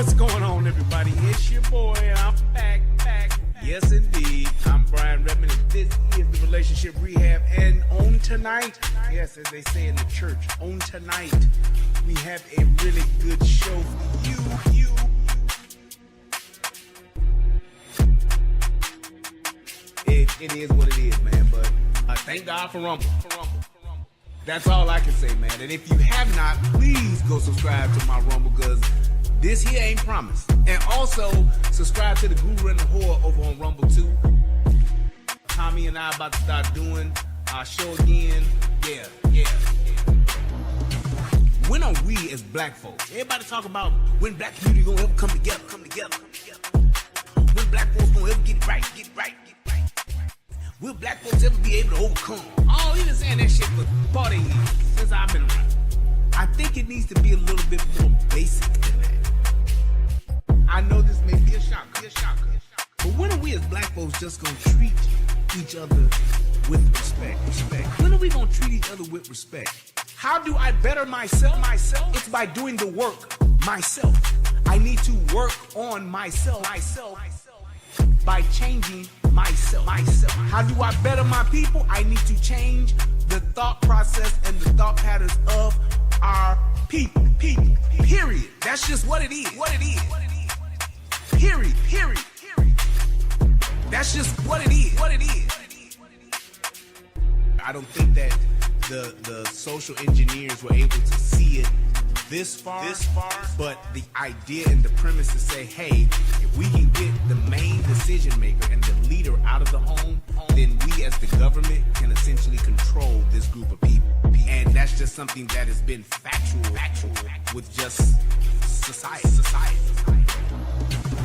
What's going on, everybody? It's your boy. I'm back. Yes, indeed. I'm Brian Redmond, and this is the Relationship Rehab. And on tonight, yes, as they say in the church, on tonight, we have a really good show for you. It is what it is, man. But thank God for Rumble. That's all I can say, man. And if you have not, please go subscribe to my Rumble, because this here ain't promised. And also, subscribe to the Guru and the Whore over on Rumble too. Tommy and I about to start doing our show again. Yeah. When are we as black folks? Everybody talk about when black community gonna ever come together. When black folks gonna ever get right. Will black folks ever be able to overcome? Oh, he been saying that shit for 40 years, since I've been around. I think it needs to be a little bit more basic than that. I know this may be a shocker. But when are we as black folks just gonna treat each other with respect? When are we gonna treat each other with respect? How do I better myself? It's by doing the work myself. I need to work on myself. By changing myself. How do I better my people? I need to change the thought process and the thought patterns of our people. Period. That's just what it is. Period. That's just what it is. I don't think that the social engineers were able to see it this far, but the idea and the premise to say, hey, if we can get the main decision maker and the leader out of the home, then we as the government can essentially control this group of people. And that's just something that has been factual with just society.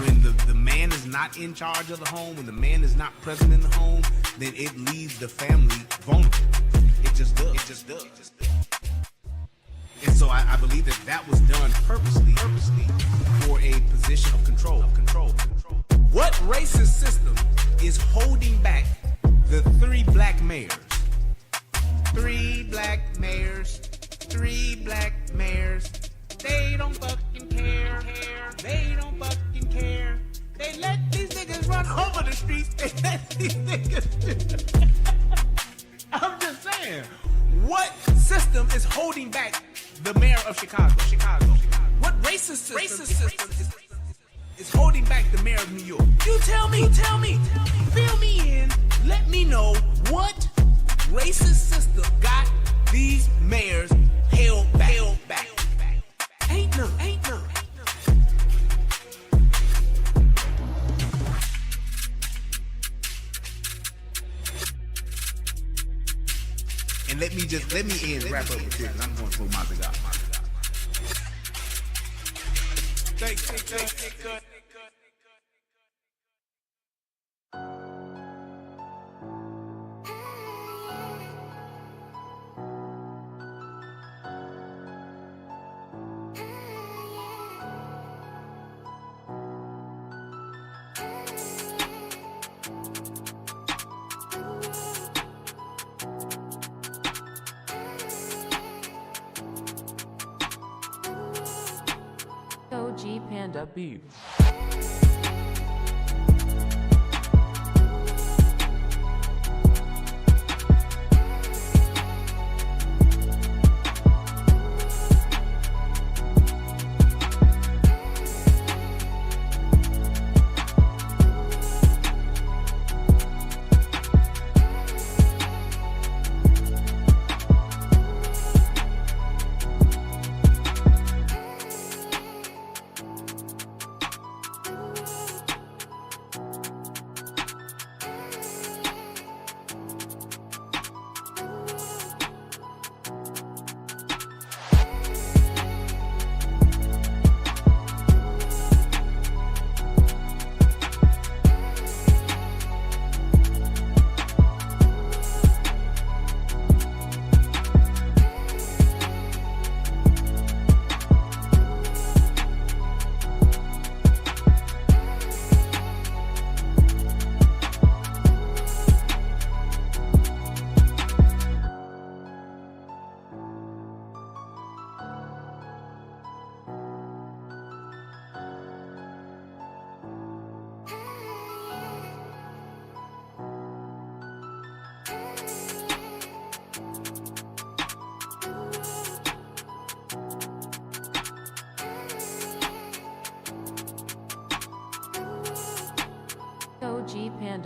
When the man is not in charge of the home, when the man is not present in the home, then it leaves the family vulnerable. It just does. And so I believe that was done purposely for a position of control. What racist system is holding back the 3 black mayors? 3 black mayors. They don't fucking care. They let these niggas run over the streets. They let these niggas. I'm just saying. What system is holding back the mayor of Chicago? What racist system is holding back the mayor of New York? You tell me. Fill me in. Let me know what racist system got these mayors held back. Ain't none. And let me end wrap up with this, and I'm going to throw my cigar. Thank you. OG Panda Beef.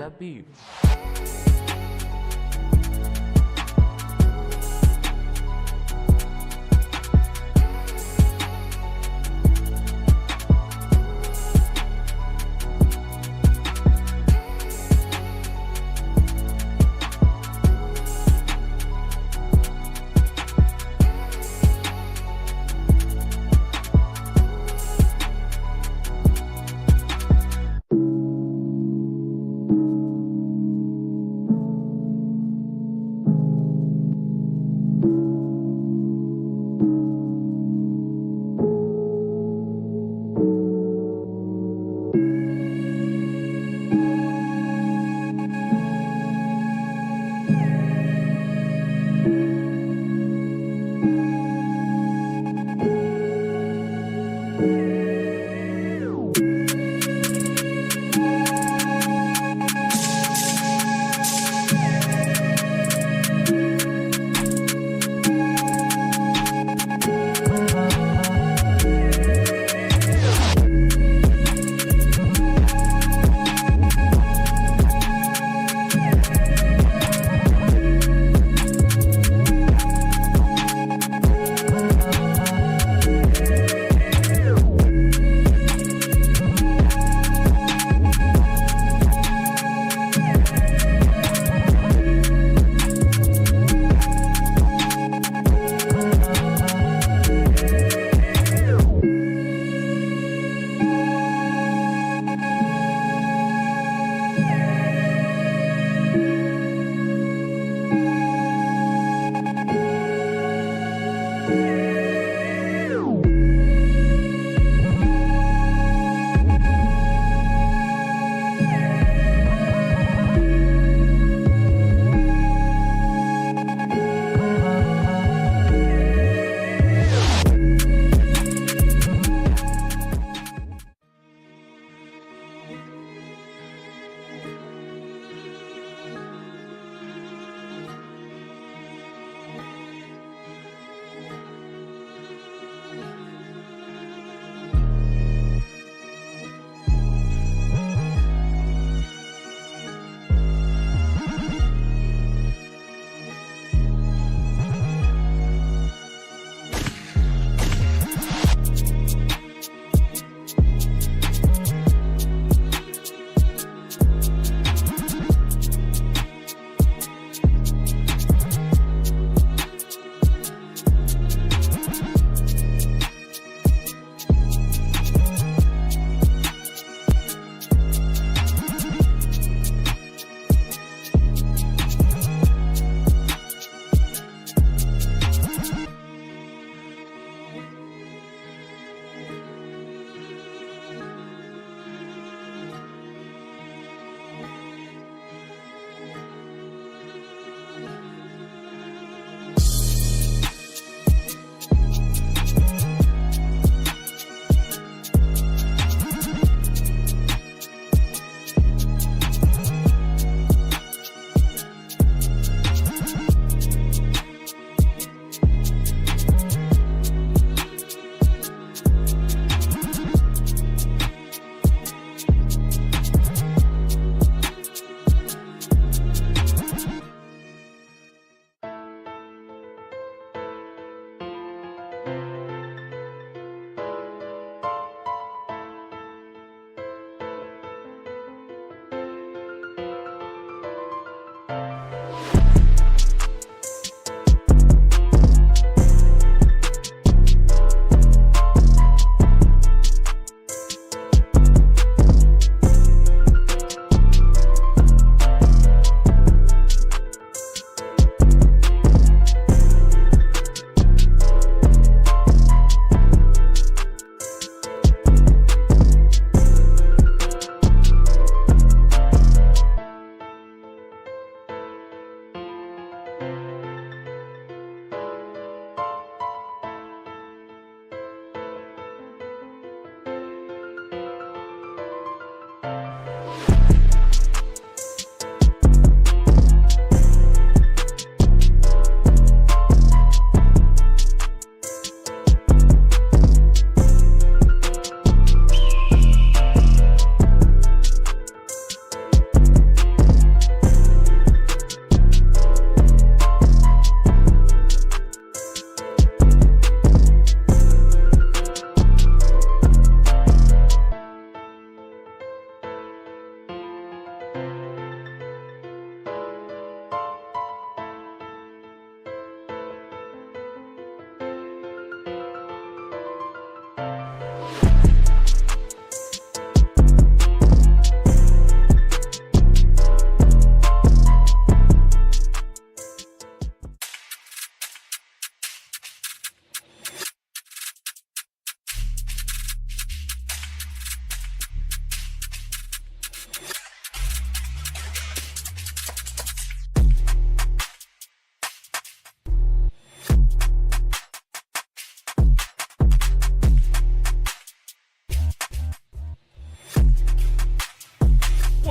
that beat.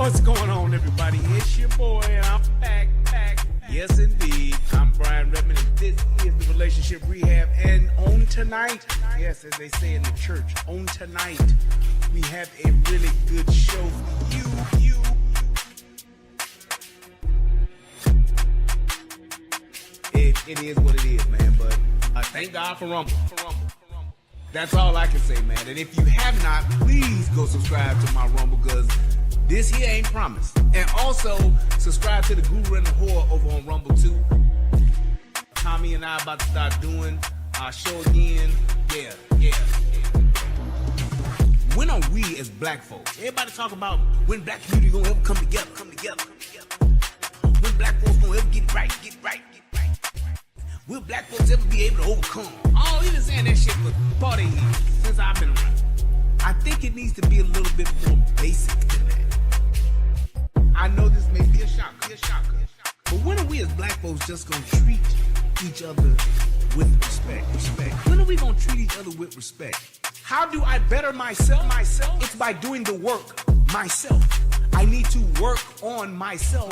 What's going on, everybody? It's your boy, and I'm back. Yes, indeed. I'm Brian Redmond, and this is the Relationship Rehab. And on tonight, yes, as they say in the church, on tonight, we have a really good show for you. It is what it is, man. But thank God for Rumble. That's all I can say, man. And if you have not, please go subscribe to my Rumble, because this here ain't promised. And also, subscribe to the Guru and the Whore over on Rumble too. Tommy and I about to start doing our show again. Yeah. When are we as black folks? Everybody talk about when black community gonna ever come together. When black folks gonna ever get right. Will black folks ever be able to overcome? Oh, we've been saying that shit for 40 years, since I've been around. I think it needs to be a little bit more basic than that. I know this may be a shocker. But when are we as black folks just gonna treat each other with respect? When are we gonna treat each other with respect? How do I better myself? It's by doing the work myself. I need to work on myself.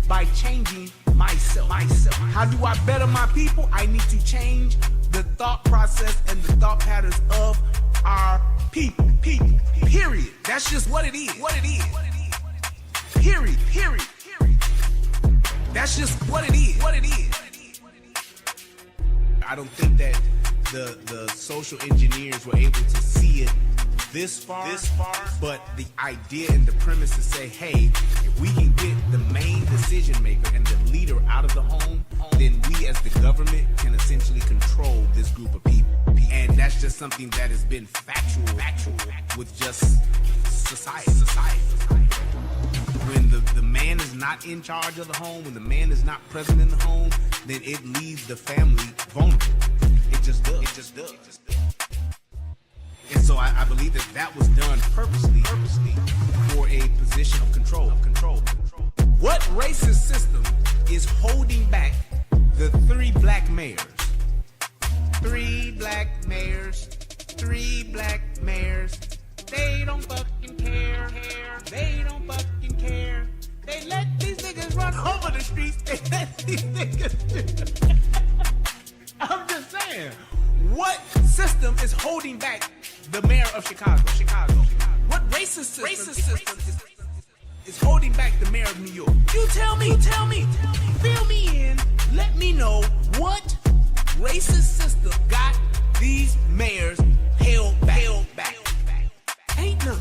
By changing myself. How do I better my people? I need to change the thought process and the thought patterns of our people. Period. That's just what it is. Period. That's just what it is. I don't think that the social engineers were able to see it this far, but the idea and the premise to say, hey, if we can get the main decision maker and the leader out of the home, then we as the government can essentially control this group of people. And that's just something that has been factual with just society. When the man is not in charge of the home, when the man is not present in the home, then it leaves the family vulnerable. It just does. And so I believe that was done purposely for a position of control. What racist system is holding back the 3 black mayors? 3 black mayors. They don't fucking care. They let these niggas run over the streets. They let these niggas I'm just saying. What system is holding back the mayor of Chicago? What racist system is holding back the mayor of New York? You tell me. Fill me in. Let me know what racist system got these mayors held back. Ain't none.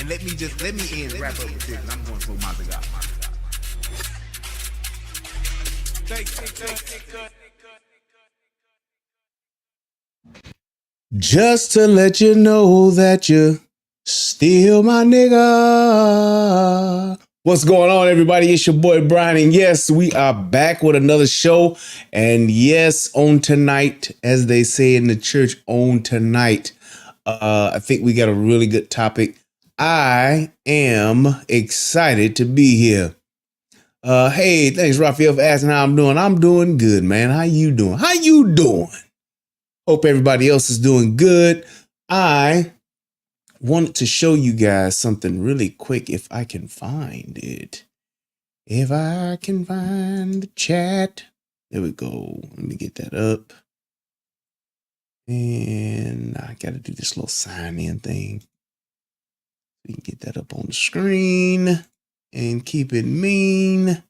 And let me wrap up with this, and I'm going to throw my big out. Just to let you know that you're still my nigga. What's going on, everybody? It's your boy Brian, and yes, we are back with another show. And yes, on tonight, as they say in the church, on tonight, I think we got a really good topic. I am excited to be here. Hey, thanks, Raphael, for asking how I'm doing. I'm doing good, man. How you doing? Hope everybody else is doing good. I wanted to show you guys something really quick, if I can find it. If I can find the chat. There we go. Let me get that up. And I got to do this little sign in thing. We can get that up on the screen and keep it mean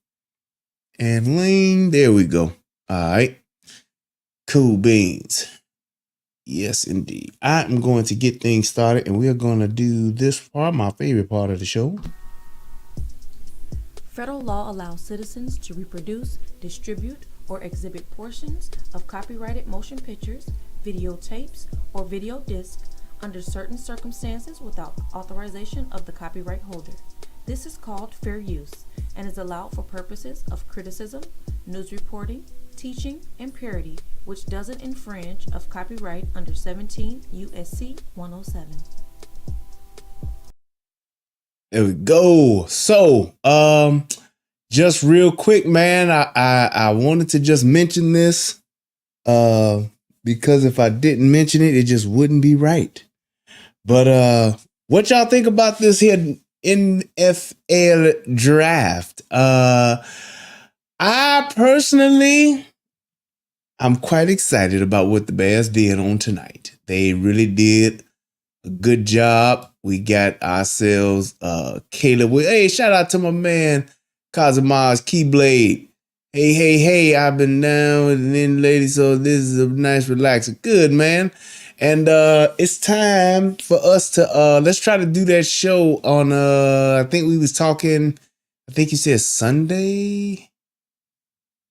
and lean. There we go. All right. Cool beans. Yes, indeed. I am going to get things started, and we are going to do this part, my favorite part of the show. Federal law allows citizens to reproduce, distribute, or exhibit portions of copyrighted motion pictures, videotapes, or video discs under certain circumstances without authorization of the copyright holder. This is called fair use and is allowed for purposes of criticism, news reporting, teaching, and parody, which doesn't infringe of copyright under 17 U.S.C. 107. There we go. So, just real quick, man, I wanted to just mention this because if I didn't mention it, it just wouldn't be right. But what y'all think about this here NFL draft? I personally, I'm quite excited about what the Bears did on tonight. They really did a good job. We got ourselves Caleb. Hey, shout out to my man Kazamaz Keyblade. Hey, I've been down with the lady, so this is a nice relaxer. Good, man. And it's time for us to let's try to do that show on I think we was talking, I think you said Sunday.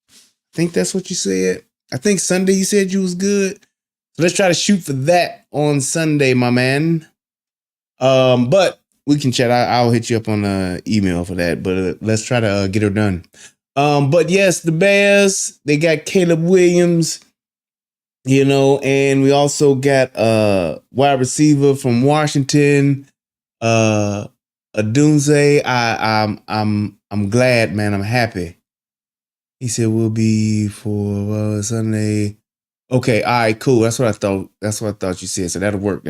I think that's what you said. I think Sunday you said you was good. So let's try to shoot for that on Sunday, my man. But we can chat. I'll hit you up on email for that. But let's try to get her done. But yes, the Bears, they got Caleb Williams, you know, and we also got wide receiver from Washington, Adunze. I'm glad, man. I'm happy. He said we'll be for Sunday. Okay, all right, cool. That's what I thought. That's what I thought you said. So that'll work.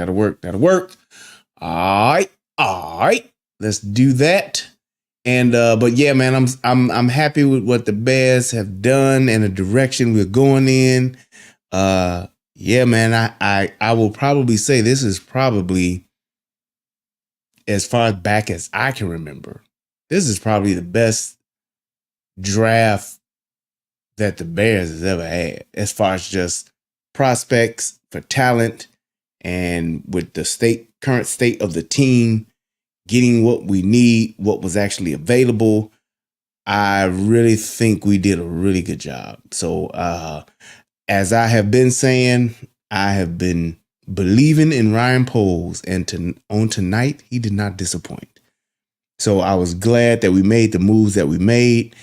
All right. Let's do that. And but yeah, man, I'm happy with what the Bears have done and the direction we're going in. Yeah, man, I will probably say this is probably, as far back as I can remember, this is probably the best draft that the Bears has ever had, as far as just prospects for talent and with the current state of the team, getting what we need, what was actually available. I really think we did a really good job. So as I have been saying, I have been believing in Ryan Poles, and on tonight, he did not disappoint. So I was glad that we made the moves that we made.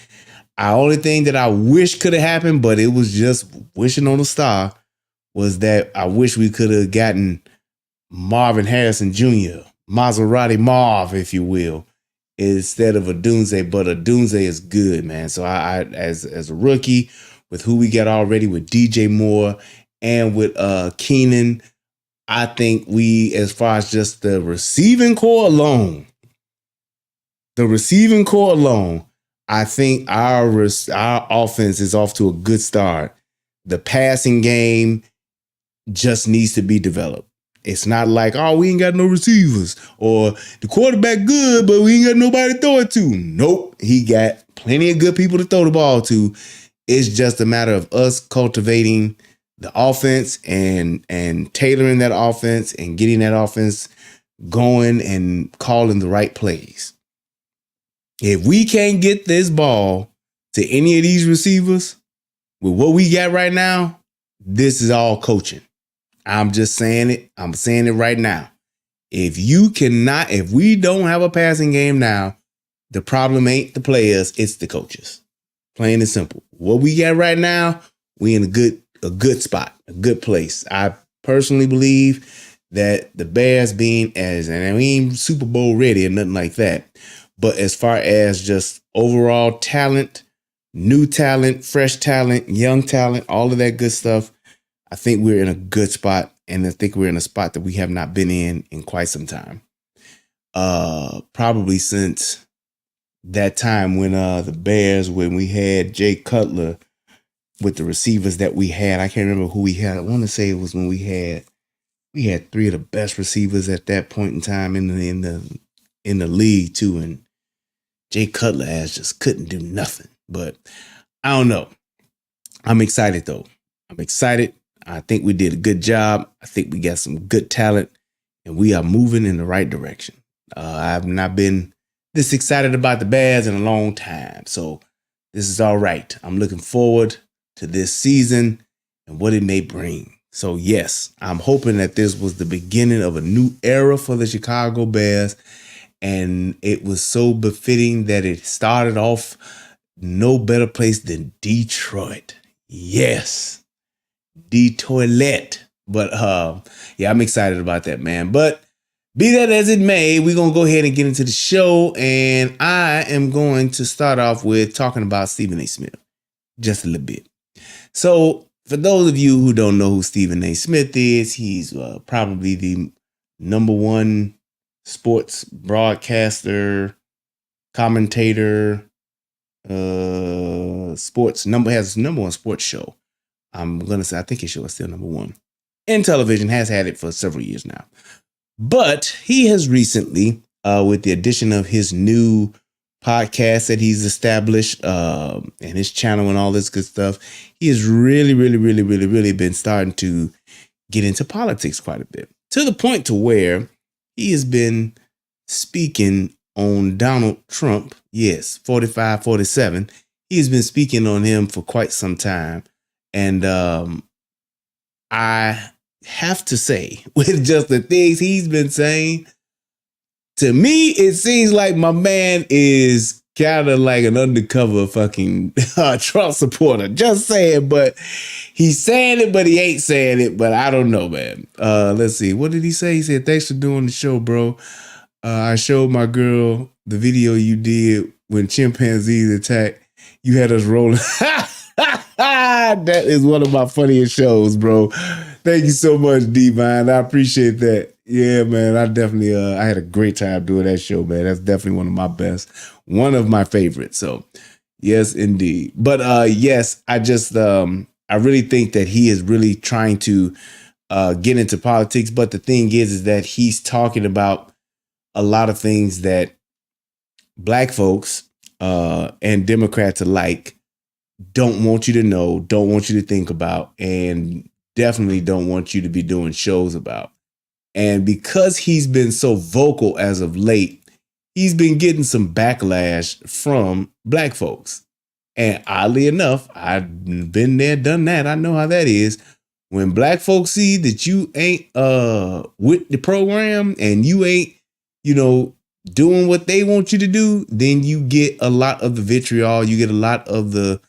The only thing that I wish could have happened, but it was just wishing on a star, was that I wish we could have gotten Marvin Harrison Jr., Maserati Marv, if you will, instead of Adunze. But Adunze is good, man. So I as a rookie, with who we got already with DJ Moore and with Keenan, I think we, as far as just the receiving core alone, I think our offense is off to a good start. The passing game just needs to be developed. It's not like, oh, we ain't got no receivers, or the quarterback good, but we ain't got nobody to throw it to. Nope. He got plenty of good people to throw the ball to. It's just a matter of us cultivating the offense and tailoring that offense and getting that offense going and calling the right plays. If we can't get this ball to any of these receivers with what we got right now, this is all coaching. I'm just saying it. I'm saying it right now. If we don't have a passing game now, the problem ain't the players, it's the coaches. Plain and simple. What we got right now, we in a good spot, a good place. I personally believe that the Bears and we ain't Super Bowl ready or nothing like that. But as far as just overall talent, new talent, fresh talent, young talent, all of that good stuff, I think we're in a good spot. And I think we're in a spot that we have not been in quite some time. Probably since that time when the Bears, when we had Jay Cutler with the receivers that we had. I can't remember who we had. I want to say it was when we had three of the best receivers at that point in time in the league too. And Jay Cutler just couldn't do nothing. But I don't know. I'm excited though. I'm excited. I think we did a good job. I think we got some good talent, and we are moving in the right direction. I've not been this excited about the Bears in a long time. So this is all right. I'm looking forward to this season and what it may bring. So yes, I'm hoping that this was the beginning of a new era for the Chicago Bears. And it was so befitting that it started off no better place than Detroit. Yes. Detroit. But yeah, I'm excited about that, man. But Be that as it may, we're going to go ahead and get into the show. And I am going to start off with talking about Stephen A. Smith just a little bit. So for those of you who don't know who Stephen A. Smith is, he's probably the number one sports broadcaster, commentator, has number one sports show. I'm going to say, I think his show is still number one. In television, has had it for several years now. But he has recently, with the addition of his new podcast that he's established and his channel and all this good stuff, he has really been starting to get into politics quite a bit. To the point to where he has been speaking on Donald Trump. Yes, 45, 47. He has been speaking on him for quite some time. And I have to say, with just the things he's been saying, to me, it seems like my man is kind of like an undercover fucking Trump supporter. Just saying, but he's saying it, but he ain't saying it. But I don't know, man. Let's see. What did he say? He said, "Thanks for doing the show, bro. I showed my girl the video you did when chimpanzees attacked. You had us rolling." That is one of my funniest shows, bro. Thank you so much, Divine. I appreciate that. Yeah, man. I definitely I had a great time doing that show, man. That's definitely one of my best, one of my favorites. So yes, indeed. But yes, I just I really think that he is really trying to get into politics. But the thing is that he's talking about a lot of things that black folks and Democrats alike don't want you to know, don't want you to think about, and definitely don't want you to be doing shows about. And because he's been so vocal as of late, he's been getting some backlash from black folks. And oddly enough, I've been there, done that. I know how that is. When black folks see that you ain't with the program and you ain't, doing what they want you to do, then you get a lot of the vitriol. You get a lot of the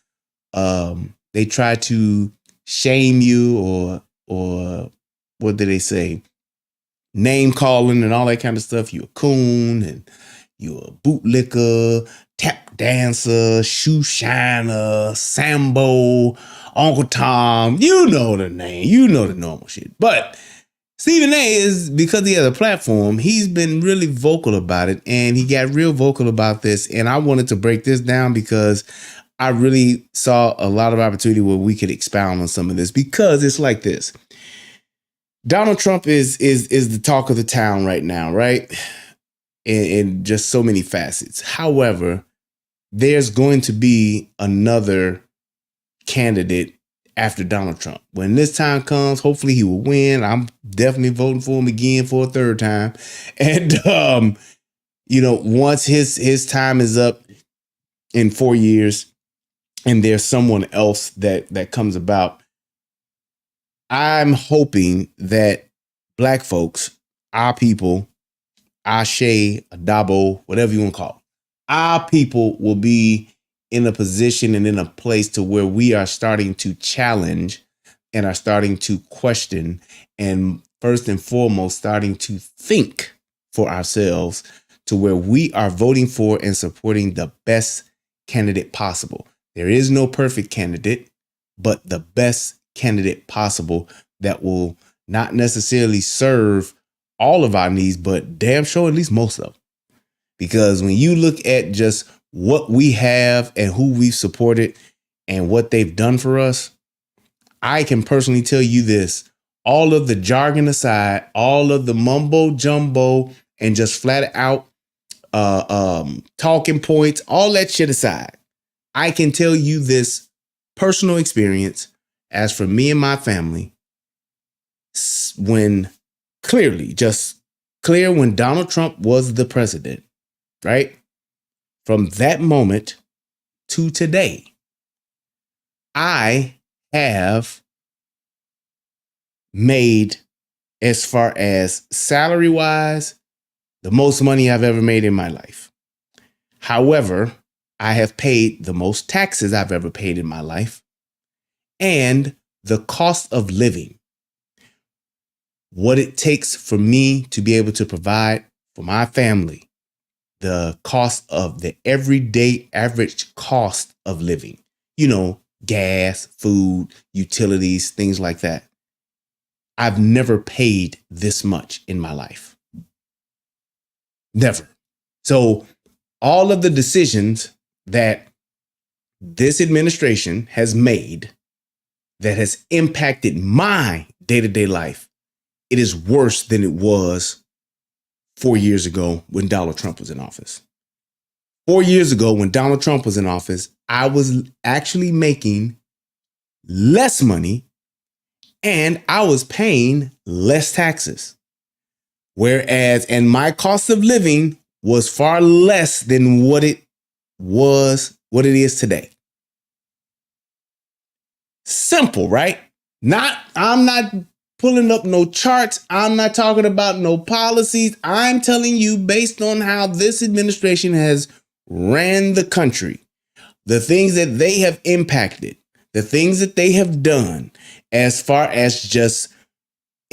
they try to shame you or what do they say? Name calling and all that kind of stuff. You a coon and you a bootlicker, tap dancer, shoe shiner, Sambo, Uncle Tom. You know the name. You know the normal shit. But Stephen A is, because he has a platform, he's been really vocal about it, and he got real vocal about this. And I wanted to break this down because I really saw a lot of opportunity where we could expound on some of this, because it's like this. Donald Trump is the talk of the town right now, right? In just so many facets. However, there's going to be another candidate after Donald Trump. When this time comes, hopefully he will win. I'm definitely voting for him again for a third time. And once his time is up in 4 years and there's someone else that comes about, I'm hoping that black folks, our people, Ashe, Adabo, whatever you want to call it, our people will be in a position and in a place to where we are starting to challenge and are starting to question, and first and foremost, starting to think for ourselves, to where we are voting for and supporting the best candidate possible. There is no perfect candidate, but the best candidate possible that will not necessarily serve all of our needs, but damn sure at least most of them. Because when you look at just what we have and who we've supported and what they've done for us, I can personally tell you this: all of the jargon aside, all of the mumbo jumbo and just flat out talking points, all that shit aside, I can tell you this personal experience. As for me and my family, when when Donald Trump was the president, right? From that moment to today, I have made, as far as salary wise, the most money I've ever made in my life. However, I have paid the most taxes I've ever paid in my life. And the cost of living what it takes for me to be able to provide for my family, the cost of the everyday average cost of living, gas, food, utilities, things like that. I've never paid this much in my life. Never. So all of the decisions that this administration has made that has impacted my day-to-day life, it is worse than it was 4 years ago when Donald Trump was in office. 4 years ago when Donald Trump was in office, I was actually making less money and I was paying less taxes. And my cost of living was far less than what it is today. Simple, right? I'm not pulling up no charts. I'm not talking about no policies. I'm telling you based on how this administration has ran the country, the things that they have impacted, the things that they have done as far as just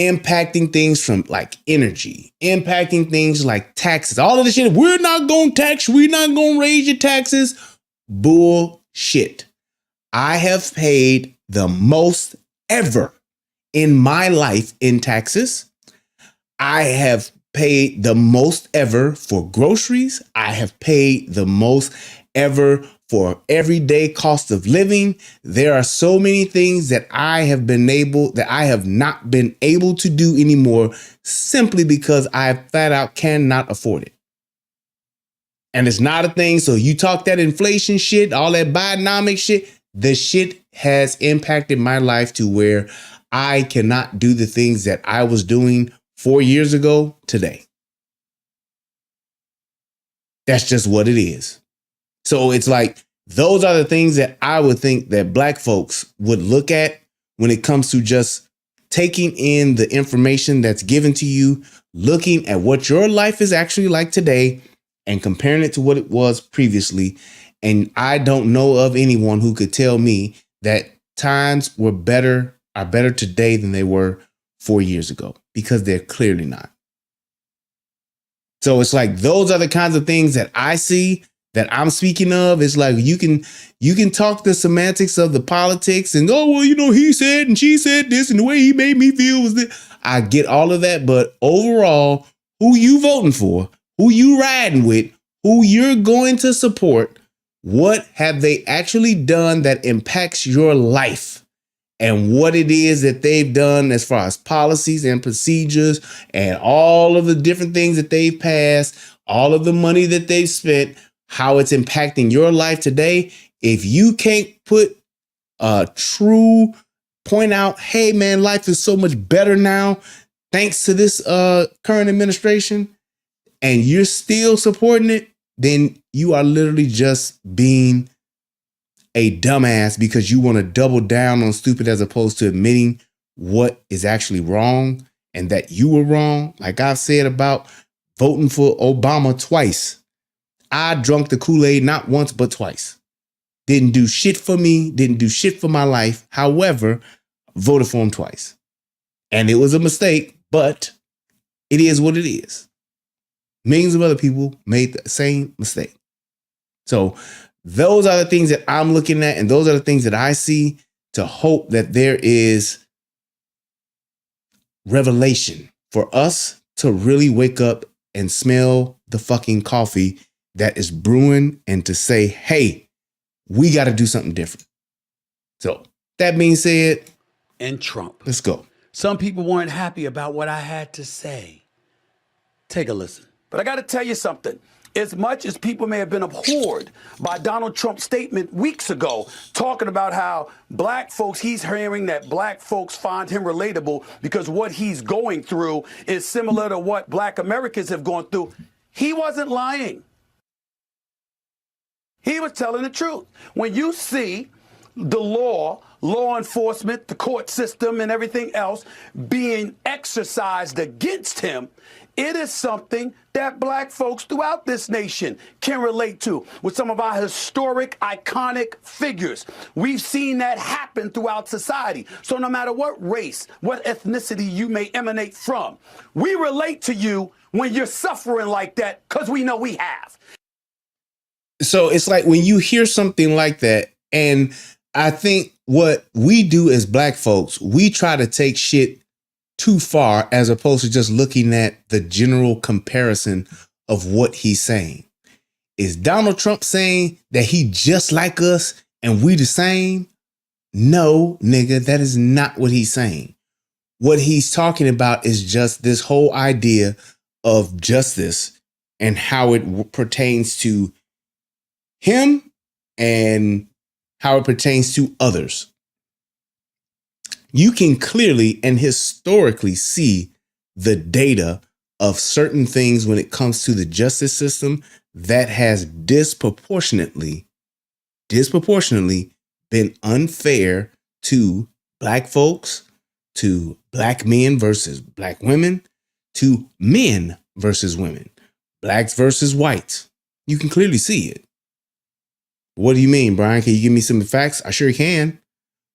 impacting things from like energy, impacting things like taxes, all of the shit. We're not going to tax. We're not going to raise your taxes. Bullshit. I have paid the most ever in my life in taxes. I have paid the most ever for groceries. I have paid the most ever for everyday cost of living. There are so many things that I have not been able to do anymore simply because I flat out cannot afford it. And it's not a thing. So you talk that inflation shit, all that Bidenomics shit, the shit has impacted my life to where I cannot do the things that I was doing 4 years ago today. That's just what it is. So it's like, those are the things that I would think that Black folks would look at when it comes to just taking in the information that's given to you, looking at what your life is actually like today and comparing it to what it was previously. And I don't know of anyone who could tell me that times are better today than they were 4 years ago, because they're clearly not. So it's like, those are the kinds of things that I see that I'm speaking of. It's like, you can talk the semantics of the politics and, oh, well, he said and she said this and the way he made me feel was this. I get all of that. But overall, who you voting for, who you riding with, who you're going to support, what have they actually done that impacts your life? And what it is that they've done as far as policies and procedures and all of the different things that they've passed, all of the money that they've spent, how it's impacting your life today. If you can't put a true point out, hey man, life is so much better now thanks to this current administration, and you're still supporting it, then you are literally just being a dumbass because you want to double down on stupid as opposed to admitting what is actually wrong and that you were wrong. Like I've said about voting for Obama twice. I drunk the Kool-Aid not once, but twice. Didn't do shit for me, didn't do shit for my life. However, voted for him twice. And it was a mistake, but it is what it is. Millions of other people made the same mistake. So those are the things that I'm looking at, and those are the things that I see to hope that there is revelation for us to really wake up and smell the fucking coffee that is brewing and to say, hey, we got to do something different. So that being said, and Trump. Let's go. Some people weren't happy about what I had to say. Take a listen. But I got to tell you something. As much as people may have been abhorred by Donald Trump's statement weeks ago, talking about how black folks, he's hearing that black folks find him relatable because what he's going through is similar to what black Americans have gone through. He wasn't lying. He was telling the truth. When you see the law enforcement, the court system, and everything else being exercised against him, it is something that black folks throughout this nation can relate to with some of our historic, iconic figures. We've seen that happen throughout society. So no matter what race, what ethnicity you may emanate from, we relate to you when you're suffering like that because we know we have. So it's like when you hear something like that, and I think what we do as black folks, we try to take shit too far as opposed to just looking at the general comparison of what he's saying. Is Donald Trump saying that he just like us and we the same? No, nigga, that is not what he's saying. What he's talking about is just this whole idea of justice and how it pertains to him and how it pertains to others. You can clearly and historically see the data of certain things when it comes to the justice system that has disproportionately been unfair to black folks, to black men versus black women, to men versus women, blacks versus whites. You can clearly see it. What do you mean, Brian? Can you give me some facts? I sure can.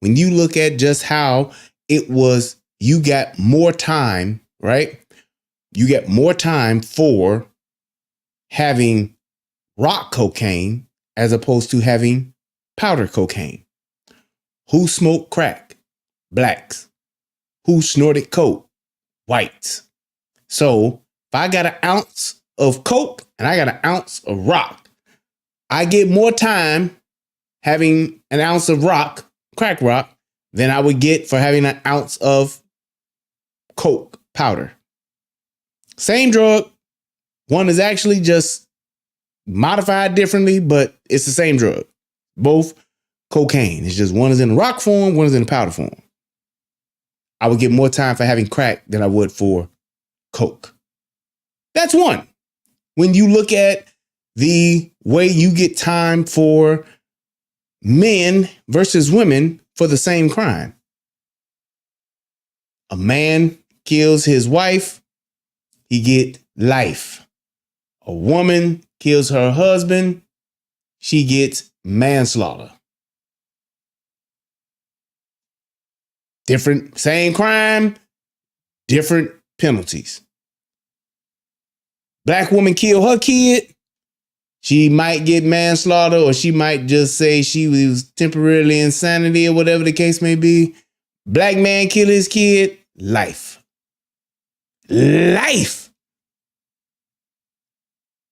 When you look at just how it was, you got more time, right? You get more time for having rock cocaine as opposed to having powder cocaine. Who smoked crack? Blacks. Who snorted coke? Whites. So if I got an ounce of coke and I got an ounce of rock, I get more time having an ounce of rock, crack rock, than I would get for having an ounce of coke powder. Same drug. One is actually just modified differently, but it's the same drug. Both cocaine. It's just one is in rock form, one is in powder form. I would get more time for having crack than I would for coke. That's one. When you look at the way you get time for men versus women for the same crime. A man kills his wife, he get life. A woman kills her husband, she gets manslaughter. Different, same crime, different penalties. Black woman kill her kid, she might get manslaughter, or she might just say she was temporarily insanity or whatever the case may be. Black man kill his kid, life. Life.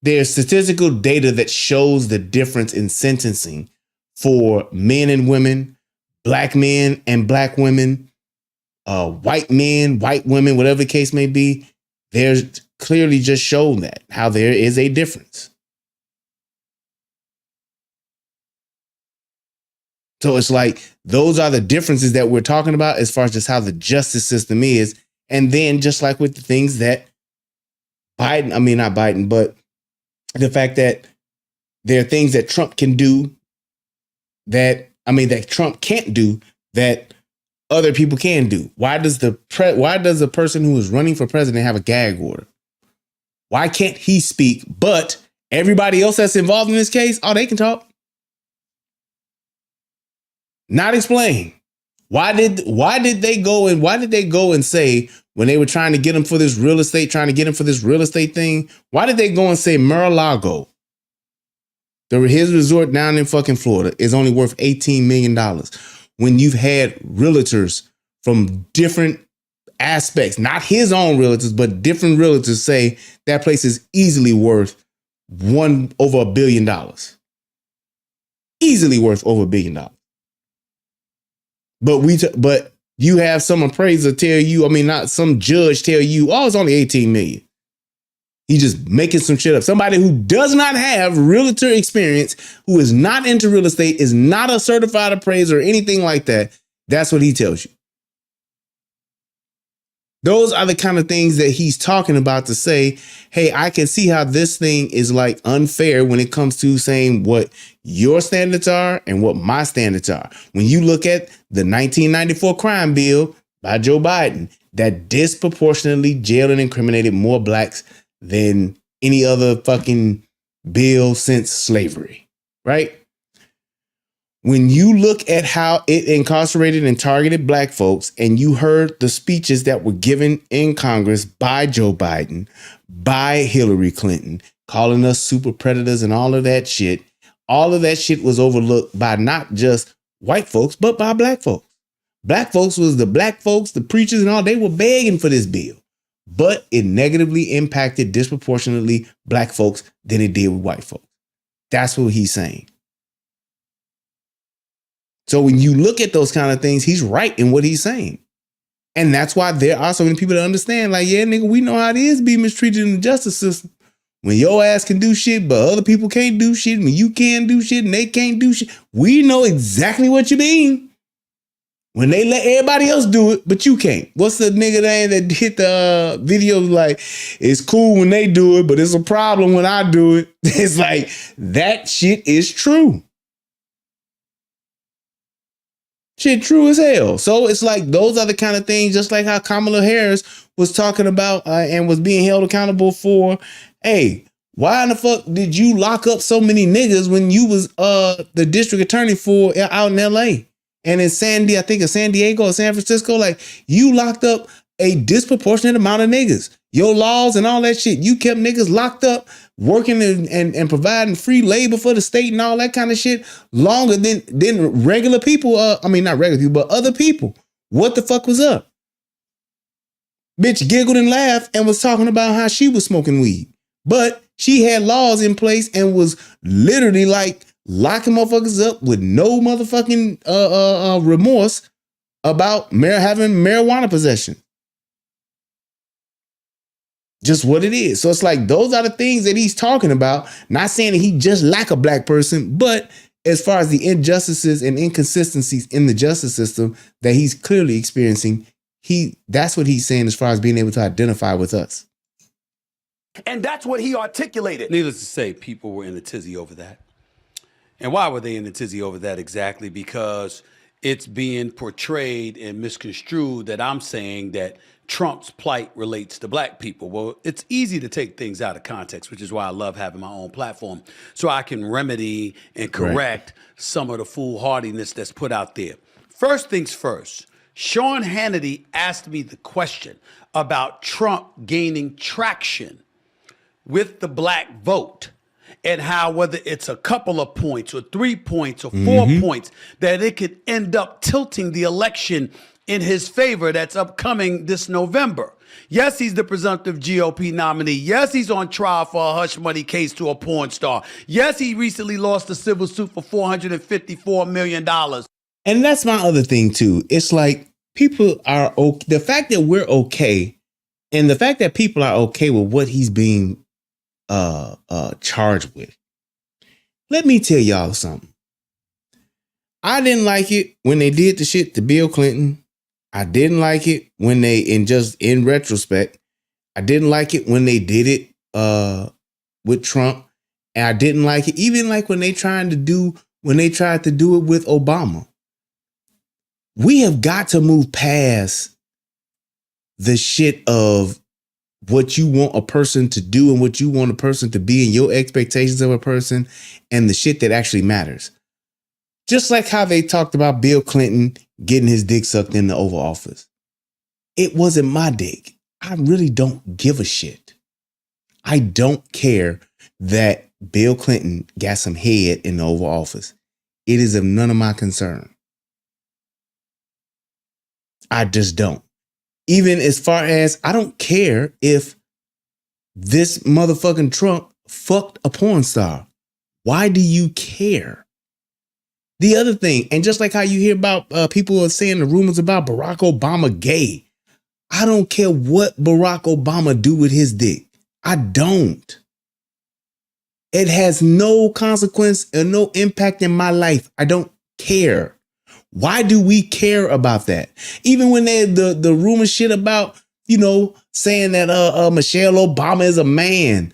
There's statistical data that shows the difference in sentencing for men and women, black men and black women, white men, white women, whatever the case may be. There's clearly just shown that how there is a difference. So it's like those are the differences that we're talking about as far as just how the justice system is. And then just like with the things that not Biden, but the fact that there are things that Trump can do that Trump can't do that other people can do. Why does a person who is running for president have a gag order? Why can't he speak? But everybody else that's involved in this case, they can talk. Not explain. Why did they go and say when they were trying to get him for this real estate thing? Why did they go and say Mar-a-Lago, his resort down in fucking Florida, is only worth $18 million when you've had realtors from different aspects, not his own realtors, but different realtors say that place is easily worth over $1 billion. Easily worth over $1 billion. But you have some appraiser tell you, not some judge tell you, it's only 18 million. He just making some shit up. Somebody who does not have realtor experience, who is not into real estate, is not a certified appraiser or anything like that. That's what he tells you. Those are the kind of things that he's talking about to say, hey, I can see how this thing is like unfair when it comes to saying what your standards are and what my standards are. When you look at the 1994 crime bill by Joe Biden, that disproportionately jailed and incriminated more blacks than any other fucking bill since slavery, right? When you look at how it incarcerated and targeted black folks, and you heard the speeches that were given in Congress by Joe Biden, by Hillary Clinton, calling us super predators and all of that shit was overlooked by not just white folks, but by black folks. Black folks was the black folks, the preachers and all, they were begging for this bill. But it negatively impacted disproportionately black folks than it did with white folks. That's what he's saying. So when you look at those kind of things, he's right in what he's saying. And that's why there are so many people that understand, like, yeah, nigga, we know how it is being mistreated in the justice system. When your ass can do shit, but other people can't do shit, when you can do shit and they can't do shit, we know exactly what you mean. When they let everybody else do it, but you can't. What's the nigga name that hit the video like, it's cool when they do it, but it's a problem when I do it? It's like, that shit is true. Shit true as hell. So it's like, those are the kind of things, just like how Kamala Harris was talking about and was being held accountable for. Hey, why in the fuck did you lock up so many niggas when you was the district attorney for out in LA? And in San Diego or San Francisco, like, you locked up a disproportionate amount of niggas. Your laws and all that shit, you kept niggas locked up working and providing free labor for the state and all that kind of shit longer than regular people. I mean, not regular people, but other people. What the fuck was up? Bitch giggled and laughed and was talking about how she was smoking weed. But she had laws in place and was literally like locking motherfuckers up with no motherfucking remorse about having marijuana possession. Just what it is. So it's like, those are the things that he's talking about. Not saying that he just like a black person, but as far as the injustices and inconsistencies in the justice system that he's clearly experiencing, that's what he's saying as far as being able to identify with us. And that's what he articulated. Needless to say, people were in a tizzy over that. And why were they in a tizzy over that exactly? Because it's being portrayed and misconstrued that I'm saying that Trump's plight relates to black people. Well, it's easy to take things out of context, which is why I love having my own platform, so I can remedy and correct some of the foolhardiness that's put out there. First things first, Sean Hannity asked me the question about Trump gaining traction with the black vote, and how whether it's a couple of points or 3 points or 4 points, that it could end up tilting the election in his favor that's upcoming this November. Yes, he's the presumptive GOP nominee. Yes, he's on trial for a hush money case to a porn star. Yes, he recently lost a civil suit for $454 million. And that's my other thing too. It's like, people are okay. The fact that we're okay, and the fact that people are okay with what he's being charged with. Let me tell y'all something. I didn't like it when they did the shit to Bill Clinton. I didn't like it when in retrospect, I didn't like it when they did it with Trump. And I didn't like it even like when they tried to do it with Obama. We have got to move past the shit of what you want a person to do and what you want a person to be and your expectations of a person and the shit that actually matters. Just like how they talked about Bill Clinton getting his dick sucked in the Oval Office. It wasn't my dick. I really don't give a shit. I don't care that Bill Clinton got some head in the Oval Office. It is of none of my concern. I just don't. Even as far as, I don't care if this motherfucking Trump fucked a porn star. Why do you care? The other thing, and just like how you hear about people are saying the rumors about Barack Obama gay, I don't care what Barack Obama do with his dick. I don't. It has no consequence and no impact in my life. I don't care. Why do we care about that? Even when they the rumor shit about, saying that Michelle Obama is a man.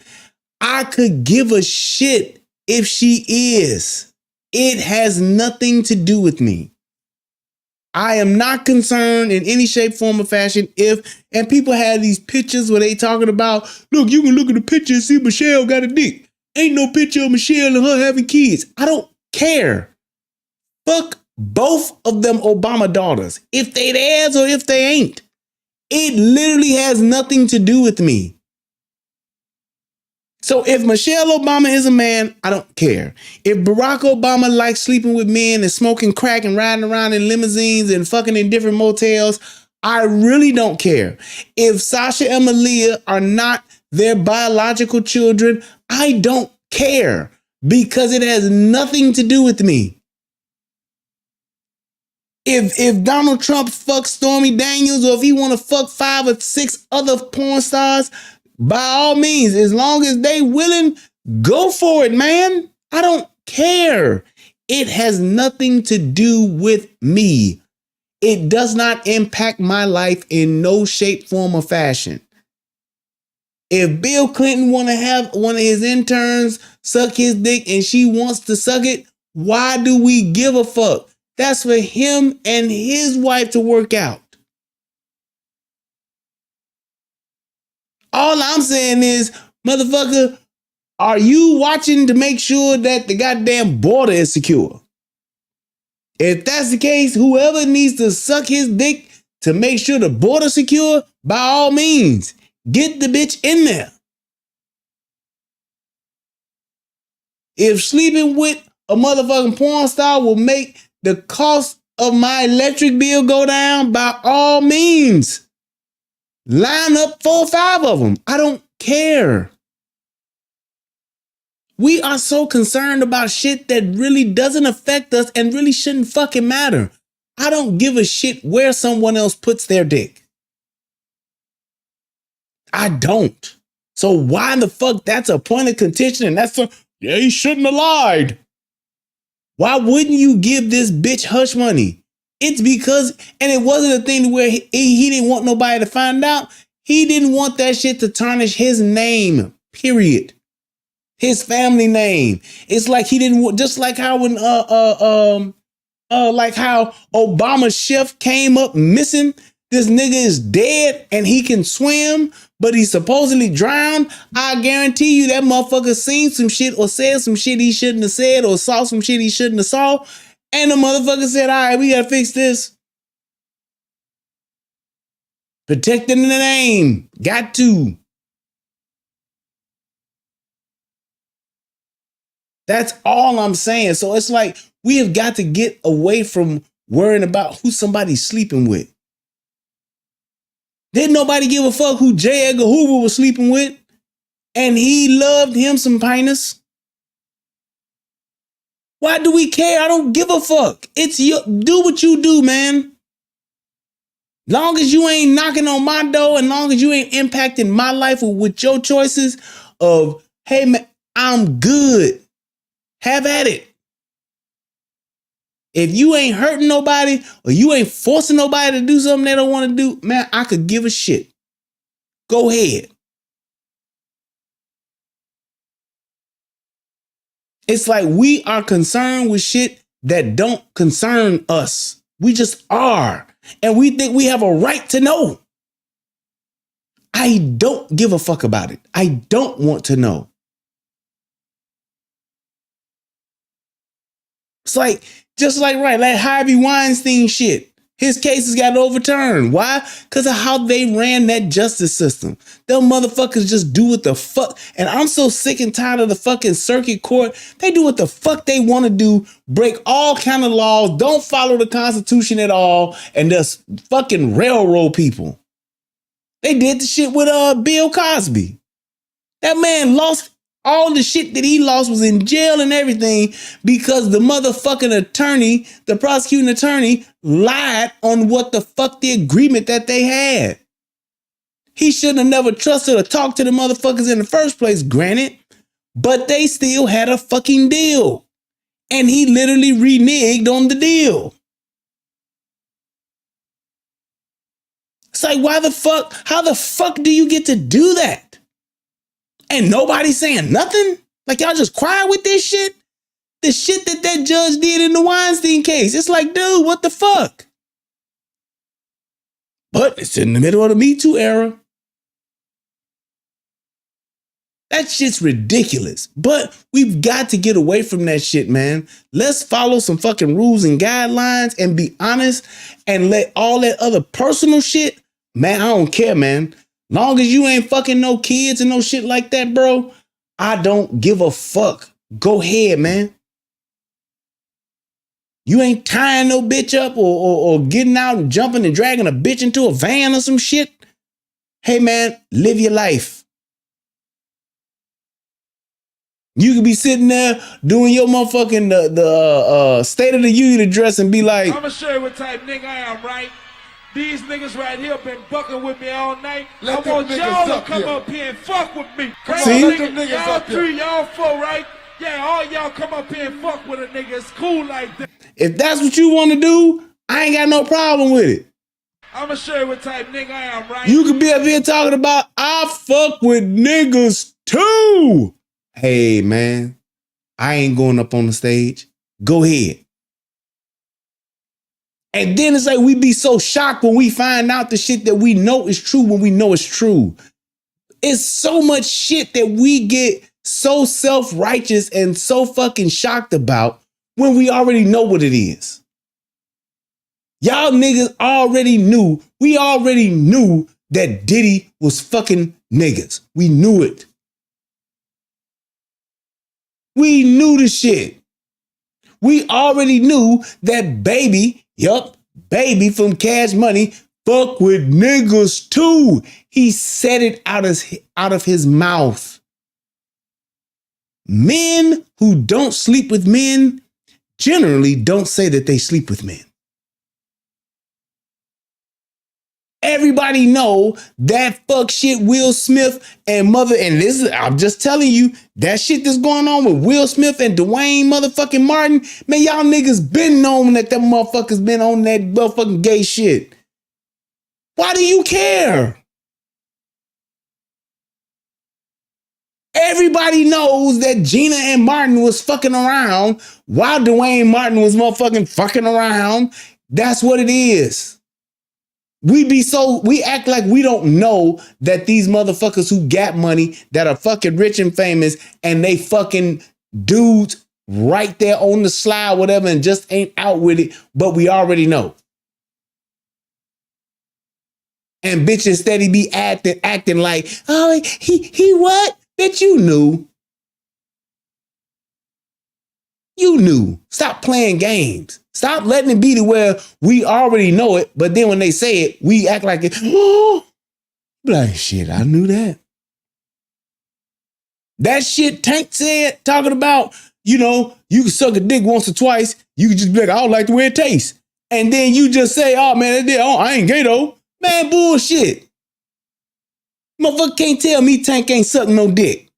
I could give a shit if she is. It has nothing to do with me. I am not concerned in any shape, form, or fashion and people have these pictures where they talking about, look, you can look at the picture and see Michelle got a dick. Ain't no picture of Michelle and her having kids. I don't care. Fuck both of them Obama daughters. If they theirs or if they ain't. It literally has nothing to do with me. So if Michelle Obama is a man, I don't care. If Barack Obama likes sleeping with men and smoking crack and riding around in limousines and fucking in different motels, I really don't care. If Sasha and Malia are not their biological children, I don't care because it has nothing to do with me. If Donald Trump fucks Stormy Daniels or if he want to fuck 5 or 6 other porn stars, by all means, as long as they willing, go for it, man. I don't care. It has nothing to do with me. It does not impact my life in no shape, form, or fashion. If Bill Clinton want to have one of his interns suck his dick and she wants to suck it, why do we give a fuck? That's for him and his wife to work out. All I'm saying is, motherfucker, are you watching to make sure that the goddamn border is secure? If that's the case, whoever needs to suck his dick to make sure the border's secure, by all means, get the bitch in there. If sleeping with a motherfucking porn star will make the cost of my electric bill go down, by all means, line up 4 or 5 of them. I don't care. We are so concerned about shit that really doesn't affect us and really shouldn't fucking matter. I don't give a shit where someone else puts their dick. I don't. So why the fuck that's a point of contention and yeah, he shouldn't have lied. Why wouldn't you give this bitch hush money? It's because, and it wasn't a thing where he didn't want nobody to find out. He didn't want that shit to tarnish his name, period. His family name. It's like he didn't want, just like how when like how Obama's chef came up missing. This nigga is dead and he can swim, but he supposedly drowned. I guarantee you that motherfucker seen some shit or said some shit he shouldn't have said or saw some shit he shouldn't have saw. And the motherfucker said, all right, we gotta fix this. Protecting the name. Got to. That's all I'm saying. So it's like we have got to get away from worrying about who somebody's sleeping with. Didn't nobody give a fuck who J. Edgar Hoover was sleeping with? And he loved him some pinus. Why do we care? I don't give a fuck. It's your, do what you do, man. Long as you ain't knocking on my door and long as you ain't impacting my life with your choices of, hey, man, I'm good. Have at it. If you ain't hurting nobody or you ain't forcing nobody to do something they don't want to do, man, I could give a shit. Go ahead. It's like we are concerned with shit that don't concern us. We just are. And we think we have a right to know. I don't give a fuck about it. I don't want to know. It's like, just like Harvey Weinstein shit. His cases got overturned. Why? Because of how they ran that justice system. Them motherfuckers just do what the fuck. And I'm so sick and tired of the fucking circuit court. They do what the fuck they want to do. Break all kind of laws. Don't follow the Constitution at all. And just fucking railroad people. They did the shit with Bill Cosby. That man lost. All the shit that he lost was in jail and everything because the motherfucking attorney, the prosecuting attorney, lied on what the fuck the agreement that they had. He shouldn't have never trusted or talked to the motherfuckers in the first place, granted, but they still had a fucking deal. And he literally reneged on the deal. It's like, why the fuck, how the fuck do you get to do that? And nobody saying nothing? Like y'all just quiet with this shit? The shit that judge did in the Weinstein case. It's like, dude, what the fuck? But it's in the middle of the Me Too era. That shit's ridiculous. But we've got to get away from that shit, man. Let's follow some fucking rules and guidelines and be honest and let all that other personal shit, man, I don't care, man. Long as you ain't fucking no kids and no shit like that, bro, I don't give a fuck. Go ahead, man. You ain't tying no bitch up or getting out and jumping and dragging a bitch into a van or some shit. Hey, man, live your life. You could be sitting there doing your motherfucking the State of the Union address and be like, I'm gonna show you what type nigga I am, right? These niggas right here been bucking with me all night. I want y'all to come up here and fuck with me. See? Y'all 3, y'all 4, right? Yeah, all y'all come up here and fuck with a nigga. It's cool like that. If that's what you want to do, I ain't got no problem with it. I'm gonna show you what type nigga I am, right? You could be up here talking about, I fuck with niggas too. Hey, man, I ain't going up on the stage. Go ahead. And then it's like we be so shocked when we find out the shit that we know is true when we know it's true. It's so much shit that we get so self-righteous and so fucking shocked about when we already know what it is. Y'all niggas already knew. We already knew that Diddy was fucking niggas. We knew it. We knew the shit. We already knew that Baby, Baby from Cash Money, fuck with niggas too. He said it out of his mouth. Men who don't sleep with men generally don't say that they sleep with men. Everybody know that fuck shit Will Smith and this is, I'm just telling you, that shit that's going on with Will Smith and Dwayne motherfucking Martin, man, y'all niggas been known that them motherfuckers been on that motherfucking gay shit. Why do you care? Everybody knows that Gina and Martin was fucking around while Dwayne Martin was motherfucking fucking around. That's what it is. We act like we don't know that these motherfuckers who got money that are fucking rich and famous and they fucking dudes right there on the slide, whatever, and just ain't out with it, but we already know. And bitches steady be acting like, oh, he what? Bitch, you knew. You knew. Stop playing games. Stop letting it be to where we already know it, but then when they say it, we act like it. Oh, like, shit, I knew that. That shit Tank said, talking about, you can suck a dick once or twice. You can just be like, I don't like the way it tastes. And then you just say, oh, man, I ain't gay, though. Man, bullshit. Motherfucker can't tell me Tank ain't sucking no dick.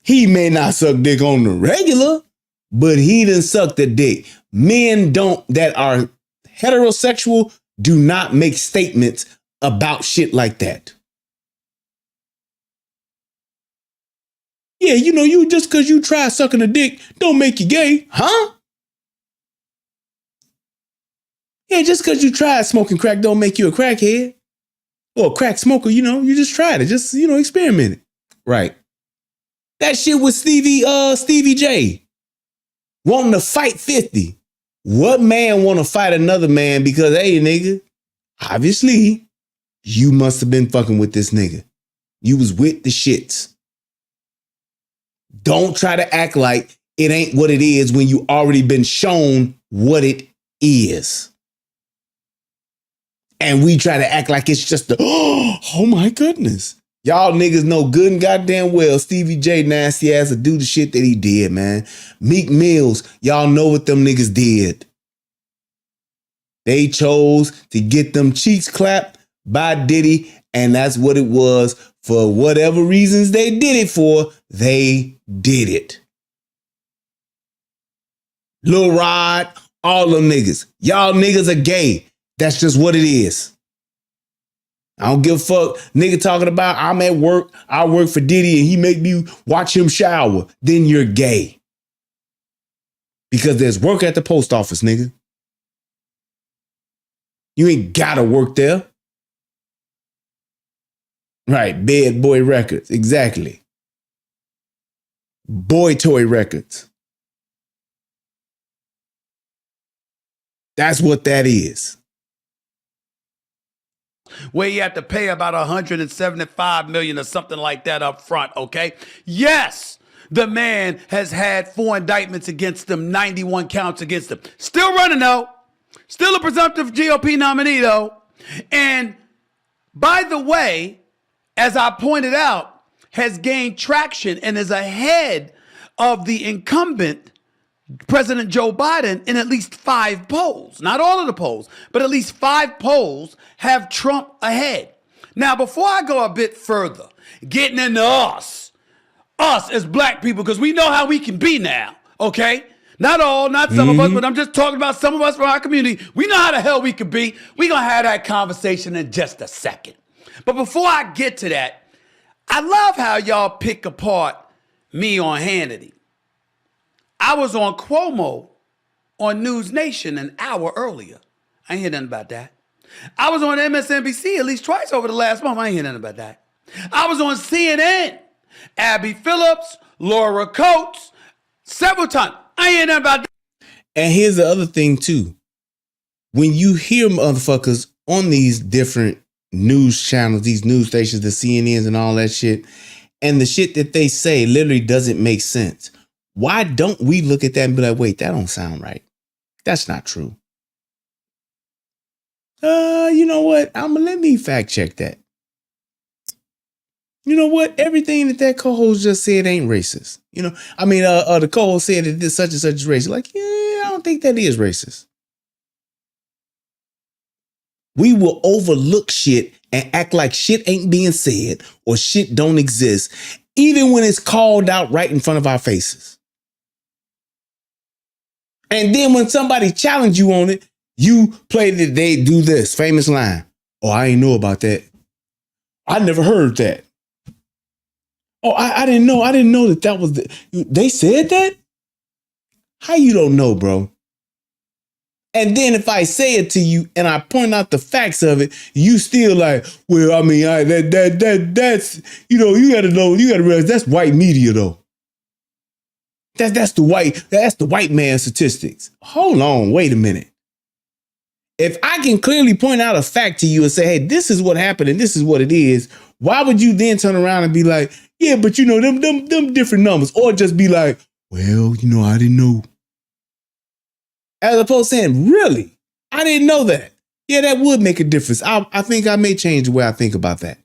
He may not suck dick on the regular, but he done suck the dick. Men that are heterosexual do not make statements about shit like that. Yeah, you just because you try sucking a dick don't make you gay, huh? Yeah, just because you tried smoking crack don't make you a crackhead or a crack smoker. You just tried it, just experiment it, right? That shit with Stevie J wanting to fight 50. What man want to fight another man because, hey, nigga, obviously you must have been fucking with this nigga. You was with the shits. Don't try to act like it ain't what it is when you already been shown what it is. And we try to act like it's just oh my goodness. Y'all niggas know good and goddamn well Stevie J nasty ass to do the shit that he did, man. Meek Mills, y'all know what them niggas did. They chose to get them cheeks clapped by Diddy, and that's what it was. For whatever reasons they did it for, they did it. Lil Rod, all them niggas. Y'all niggas are gay. That's just what it is. I don't give a fuck. Nigga talking about I'm at work, I work for Diddy and he make me watch him shower. Then you're gay. Because there's work at the post office, nigga. You ain't gotta work there. Right, Bad Boy Records, exactly. Boy Toy Records. That's what that is. Where you have to pay about $175 million or something like that up front, okay? Yes, the man has had 4 indictments against him, 91 counts against him. Still running though. Still a presumptive GOP nominee though. And by the way, as I pointed out, has gained traction and is ahead of the incumbent President Joe Biden in at least 5 polls. Not all of the polls, but at least 5 polls have Trump ahead. Now, before I go a bit further, getting into us as black people, because we know how we can be now, okay? Not all, not some of us, but I'm just talking about some of us from our community. We know how the hell we could be. We're going to have that conversation in just a second. But before I get to that, I love how y'all pick apart me on Hannity. I was on Cuomo on News Nation an hour earlier. I ain't hear nothing about that. I was on MSNBC at least twice over the last month. I ain't hear nothing about that. I was on CNN. Abby Phillips, Laura Coates, several times. I ain't hear nothing about that. And here's the other thing too. When you hear motherfuckers on these different news channels, these news stations, the CNNs and all that shit, and the shit that they say literally doesn't make sense. Why don't we look at that and be like, wait, that don't sound right. That's not true. You know what? Let me fact check that. You know what? Everything that co-host just said ain't racist. The co-host said that this such and such is racist. Like, yeah, I don't think that is racist. We will overlook shit and act like shit ain't being said or shit don't exist, even when it's called out right in front of our faces. And then when somebody challenge you on it, you play that they do this famous line. Oh, I ain't know about that. I never heard that. Oh, I didn't know. I didn't know that was they said that? How you don't know, bro? And then if I say it to you and I point out the facts of it, you still like, well, that's, you gotta know, you gotta realize that's white media though. That's the white man statistics. Hold on, wait a minute. If I can clearly point out a fact to you and say, hey, this is what happened and this is what it is, why would you then turn around and be like, yeah, but them different numbers, or just be like, well, I didn't know. As opposed to saying, really? I didn't know that. Yeah, that would make a difference. I think I may change the way I think about that.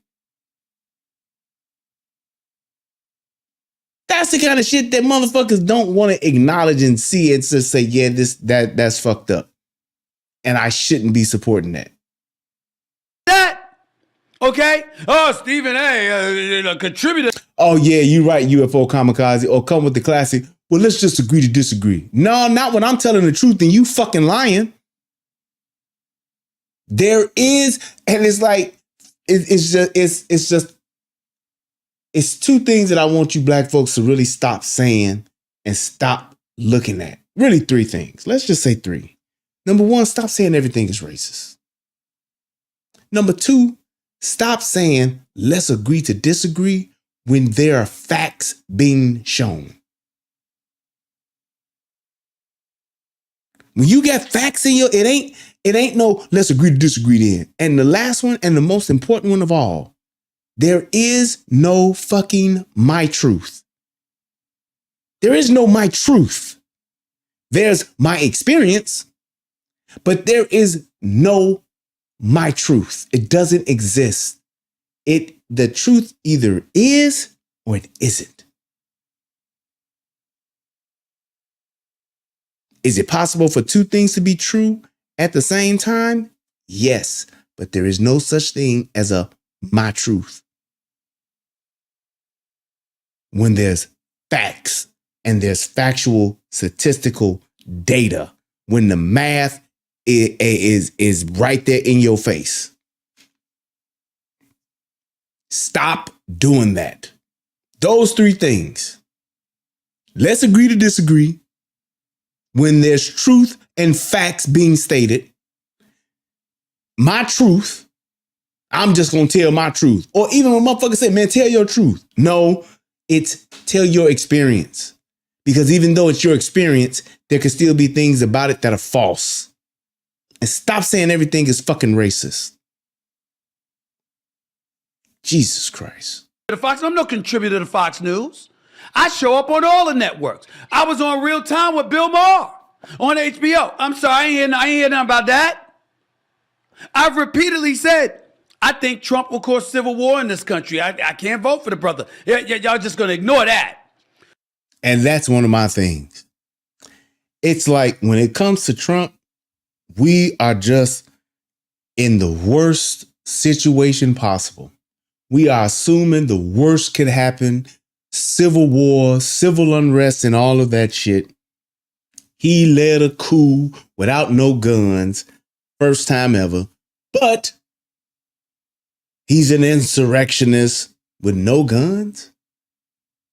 That's the kind of shit that motherfuckers don't want to acknowledge and see and just say, yeah, that's fucked up. And I shouldn't be supporting that. Okay? Oh, Stephen A. Contributor. Oh, yeah, you right, UFO kamikaze. Or come with the classic, well, let's just agree to disagree. No, not when I'm telling the truth and you fucking lying. There is, and it's like, it's two things that I want you black folks to really stop saying and stop looking at. Really 3 things. Let's just say 3. Number 1, stop saying everything is racist. Number 2, stop saying let's agree to disagree when there are facts being shown. When you got facts in it ain't no let's agree to disagree then. And the last one and the most important one of all, there is no fucking my truth. There is no my truth. There's my experience, but there is no my truth. It doesn't exist. The truth either is or it isn't. Is it possible for 2 things to be true at the same time? Yes, but there is no such thing as a my truth. When there's facts and there's factual statistical data, when the math is right there in your face. Stop doing that. Those 3 things. Let's agree to disagree when there's truth and facts being stated. my truth. I'm just going to tell my truth. Or even when motherfuckers say, man, tell your truth. No, it's tell your experience. Because even though it's your experience, there can still be things about it that are false. And stop saying everything is fucking racist. Jesus Christ. I'm no contributor to Fox News. I show up on all the networks. I was on Real Time with Bill Maher on HBO. I'm sorry, I ain't hear nothing about that. I've repeatedly said, I think Trump will cause civil war in this country. I can't vote for the brother. Y'all just going to ignore that. And that's one of my things. It's like when it comes to Trump, we are just in the worst situation possible. We are assuming the worst could happen. Civil war, civil unrest, and all of that shit. He led a coup without no guns. First time ever. But he's an insurrectionist with no guns.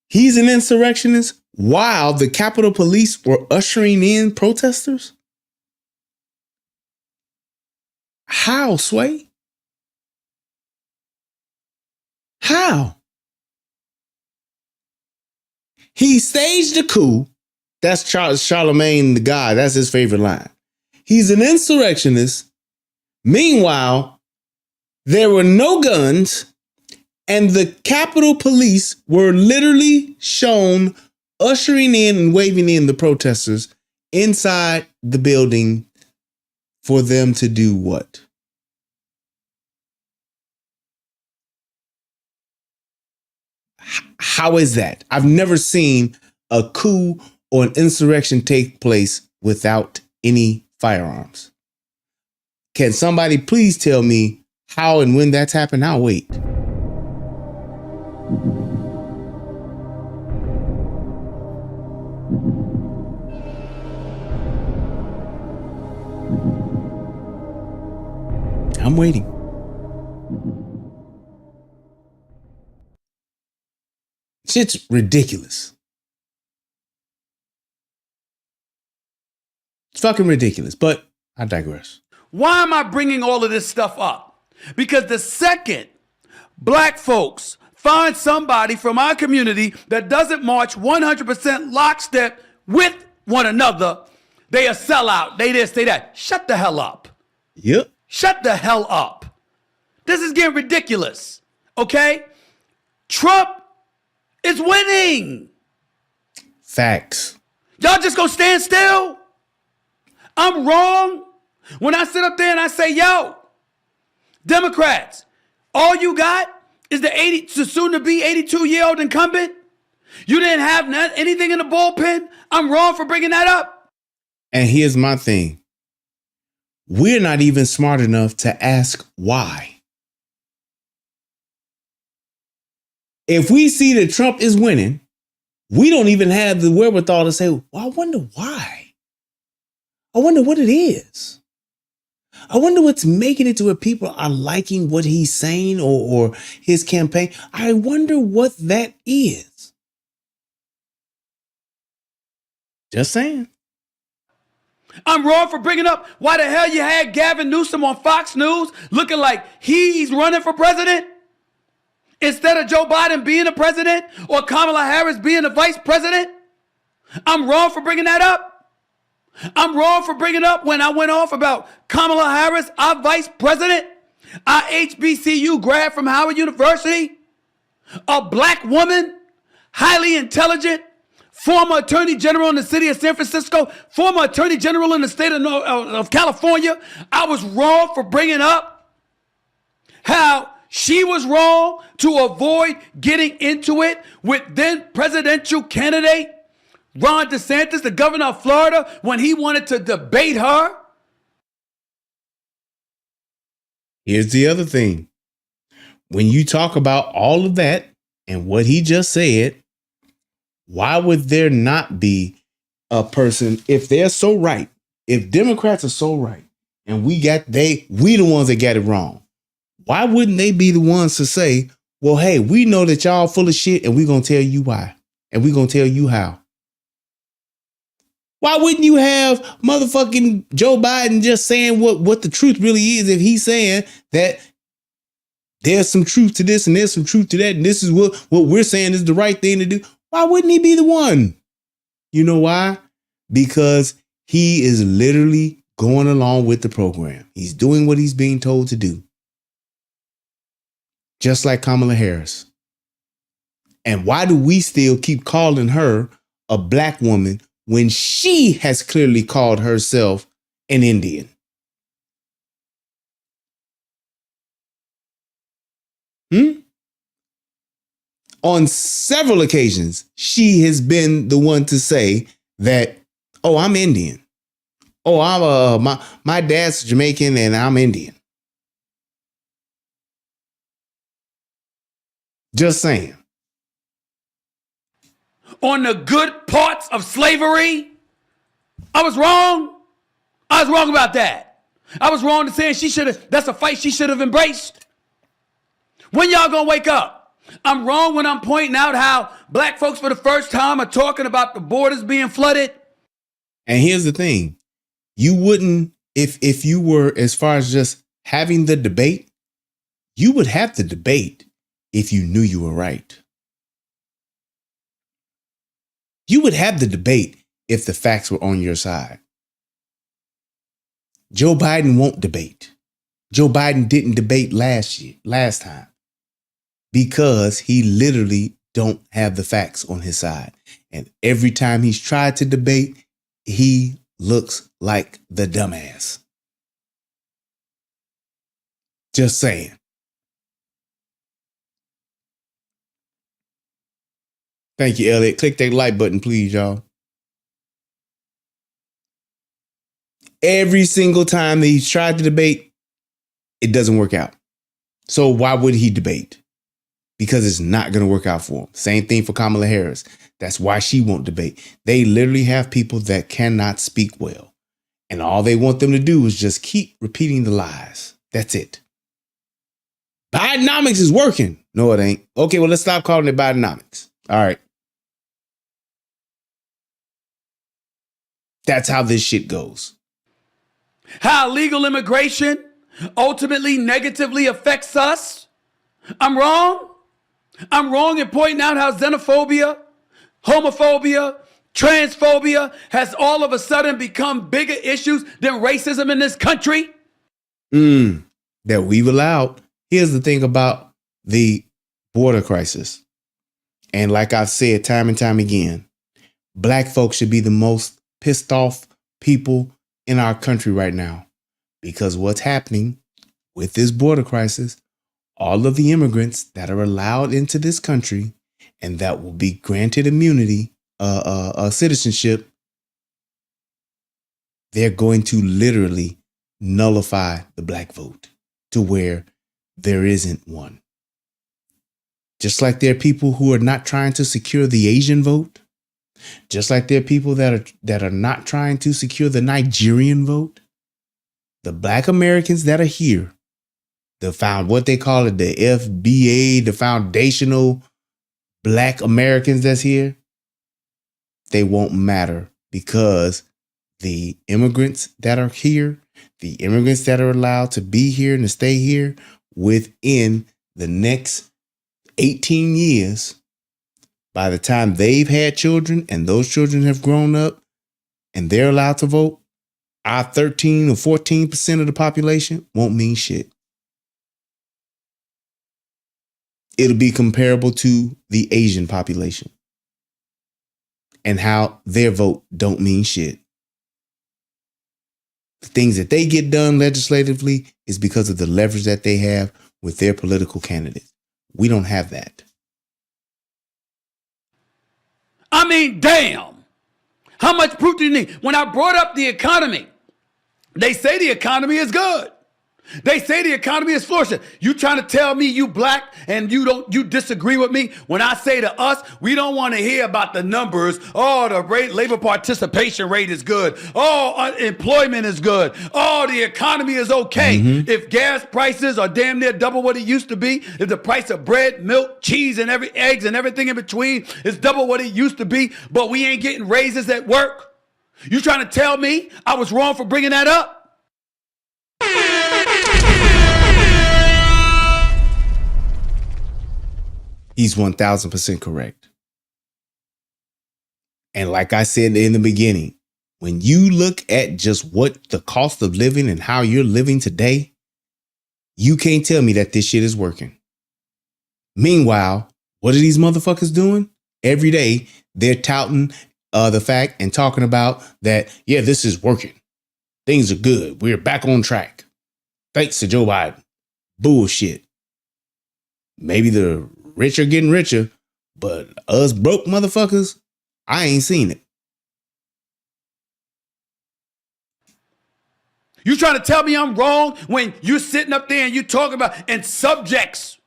He's an insurrectionist while the Capitol Police were ushering in protesters. How, Sway? How? He staged a coup. That's Charlemagne the God. That's his favorite line. He's an insurrectionist. Meanwhile, there were no guns, and the Capitol Police were literally shown ushering in and waving in the protesters inside the building for them to do what? How is that? I've never seen a coup or an insurrection take place without any firearms. Can somebody please tell me how and when that's happened? I'll wait. I'm waiting. Shit's ridiculous. It's fucking ridiculous, but I digress. Why am I bringing all of this stuff up? Because the second black folks find somebody from our community that doesn't march 100% lockstep with one another, they a sellout. They this, they that. Shut the hell up. Yep. Shut the hell up. This is getting ridiculous. Okay? Trump is winning. Facts. Y'all just gonna stand still? I'm wrong when I sit up there and I say, yo, Democrats, all you got is the soon to be 82-year-old incumbent. You didn't have anything in the bullpen. I'm wrong for bringing that up. And here's my thing. We're not even smart enough to ask why. If we see that Trump is winning, we don't even have the wherewithal to say, well, I wonder why. I wonder what it is. I wonder what's making it to where people are liking what he's saying or his campaign. I wonder what that is. Just saying. I'm wrong for bringing up why the hell you had Gavin Newsom on Fox News looking like he's running for president instead of Joe Biden being the president or Kamala Harris being the vice president. I'm wrong for bringing that up. I'm wrong for bringing up when I went off about Kamala Harris, our vice president, our HBCU grad from Howard University, a black woman, highly intelligent, former attorney general in the city of San Francisco, former attorney general in the state of California. I was wrong for bringing up how she was wrong to avoid getting into it with then presidential candidate Ron DeSantis, the governor of Florida, when he wanted to debate her. Here's the other thing. When you talk about all of that and what he just said, why would there not be a person, if they're so right, if Democrats are so right, and we the ones that got it wrong, why wouldn't they be the ones to say, well, hey, we know that y'all full of shit and we're going to tell you why. And we're going to tell you how. Why wouldn't you have motherfucking Joe Biden just saying what the truth really is if he's saying that there's some truth to this and there's some truth to that and this is what we're saying is the right thing to do? Why wouldn't he be the one? You know why? Because he is literally going along with the program. He's doing what he's being told to do. Just like Kamala Harris. And why do we still keep calling her a black woman when she has clearly called herself an Indian? On several occasions, she has been the one to say that, oh, I'm Indian. Oh, I'm my dad's Jamaican and I'm Indian. Just saying. On the good parts of slavery, I was wrong. I was wrong about that. I was wrong to saying that's a fight she should have embraced. When y'all gonna wake up? I'm wrong when I'm pointing out how black folks for the first time are talking about the borders being flooded. And here's the thing. You wouldn't, if you were as far as just having the debate, you would have the debate if you knew you were right. You would have the debate if the facts were on your side. Joe Biden won't debate. Joe Biden didn't debate last time. Because he literally don't have the facts on his side. And every time he's tried to debate, he looks like the dumbass. Just saying. Thank you, Elliot. Click that like button, please, y'all. Every single time that he's tried to debate, it doesn't work out. So why would he debate? Because it's not going to work out for him. Same thing for Kamala Harris. That's why she won't debate. They literally have people that cannot speak well. And all they want them to do is just keep repeating the lies. That's it. Bidenomics is working. No, it ain't. Okay, well, let's stop calling it Bidenomics. All right. That's how this shit goes. How illegal immigration ultimately negatively affects us. I'm wrong. I'm wrong in pointing out how xenophobia, homophobia, transphobia has all of a sudden become bigger issues than racism in this country. That we've allowed. Here's the thing about the border crisis. And like I've said time and time again, black folks should be the most pissed off people in our country right now. Because what's happening with this border crisis, all of the immigrants that are allowed into this country and that will be granted immunity, citizenship, they're going to literally nullify the black vote to where there isn't one. Just like there are people who are not trying to secure the Asian vote, just like there are people that are not trying to secure the Nigerian vote, the black Americans that are here, what they call it, the FBA, the foundational black Americans that's here, they won't matter because the immigrants that are here, the immigrants that are allowed to be here and to stay here within the next 18 years, by the time they've had children and those children have grown up and they're allowed to vote, our 13 or 14% of the population won't mean shit. It'll be comparable to the Asian population and how their vote don't mean shit. The things that they get done legislatively is because of the leverage that they have with their political candidates. We don't have that. I mean, damn. How much proof do you need? When I brought up the economy, they say the economy is good. They say the economy is flourishing. You trying to tell me you black and you disagree with me when I say to us, we don't want to hear about the numbers. Oh, the labor participation rate is good. Oh, unemployment is good. Oh, the economy is okay. If gas prices are damn near double what it used to be, if the price of bread, milk, cheese, and eggs and everything in between is double what it used to be, but we ain't getting raises at work. You trying to tell me I was wrong for bringing that up? He's 1000% correct. And like I said in the beginning, when you look at just what the cost of living and how you're living today, you can't tell me that this shit is working. Meanwhile, what are these motherfuckers doing? Every day, they're touting the fact and talking about that, yeah, this is working. Things are good. We're back on track. Thanks to Joe Biden. Bullshit. Maybe the rich are getting richer, but us broke motherfuckers, I ain't seen it. You trying to tell me I'm wrong when you're sitting up there and you talking about and subjects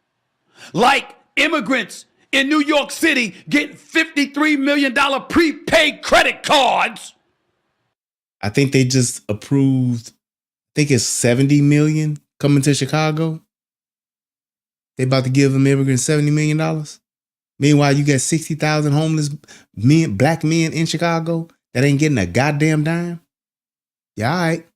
like immigrants in New York City getting $53 million prepaid credit cards? I think they just approved, I think it's 70 million coming to Chicago. They about to give them immigrants $70 million. Meanwhile, you got 60,000 homeless men, black men in Chicago that ain't getting a goddamn dime. Yeah, all right.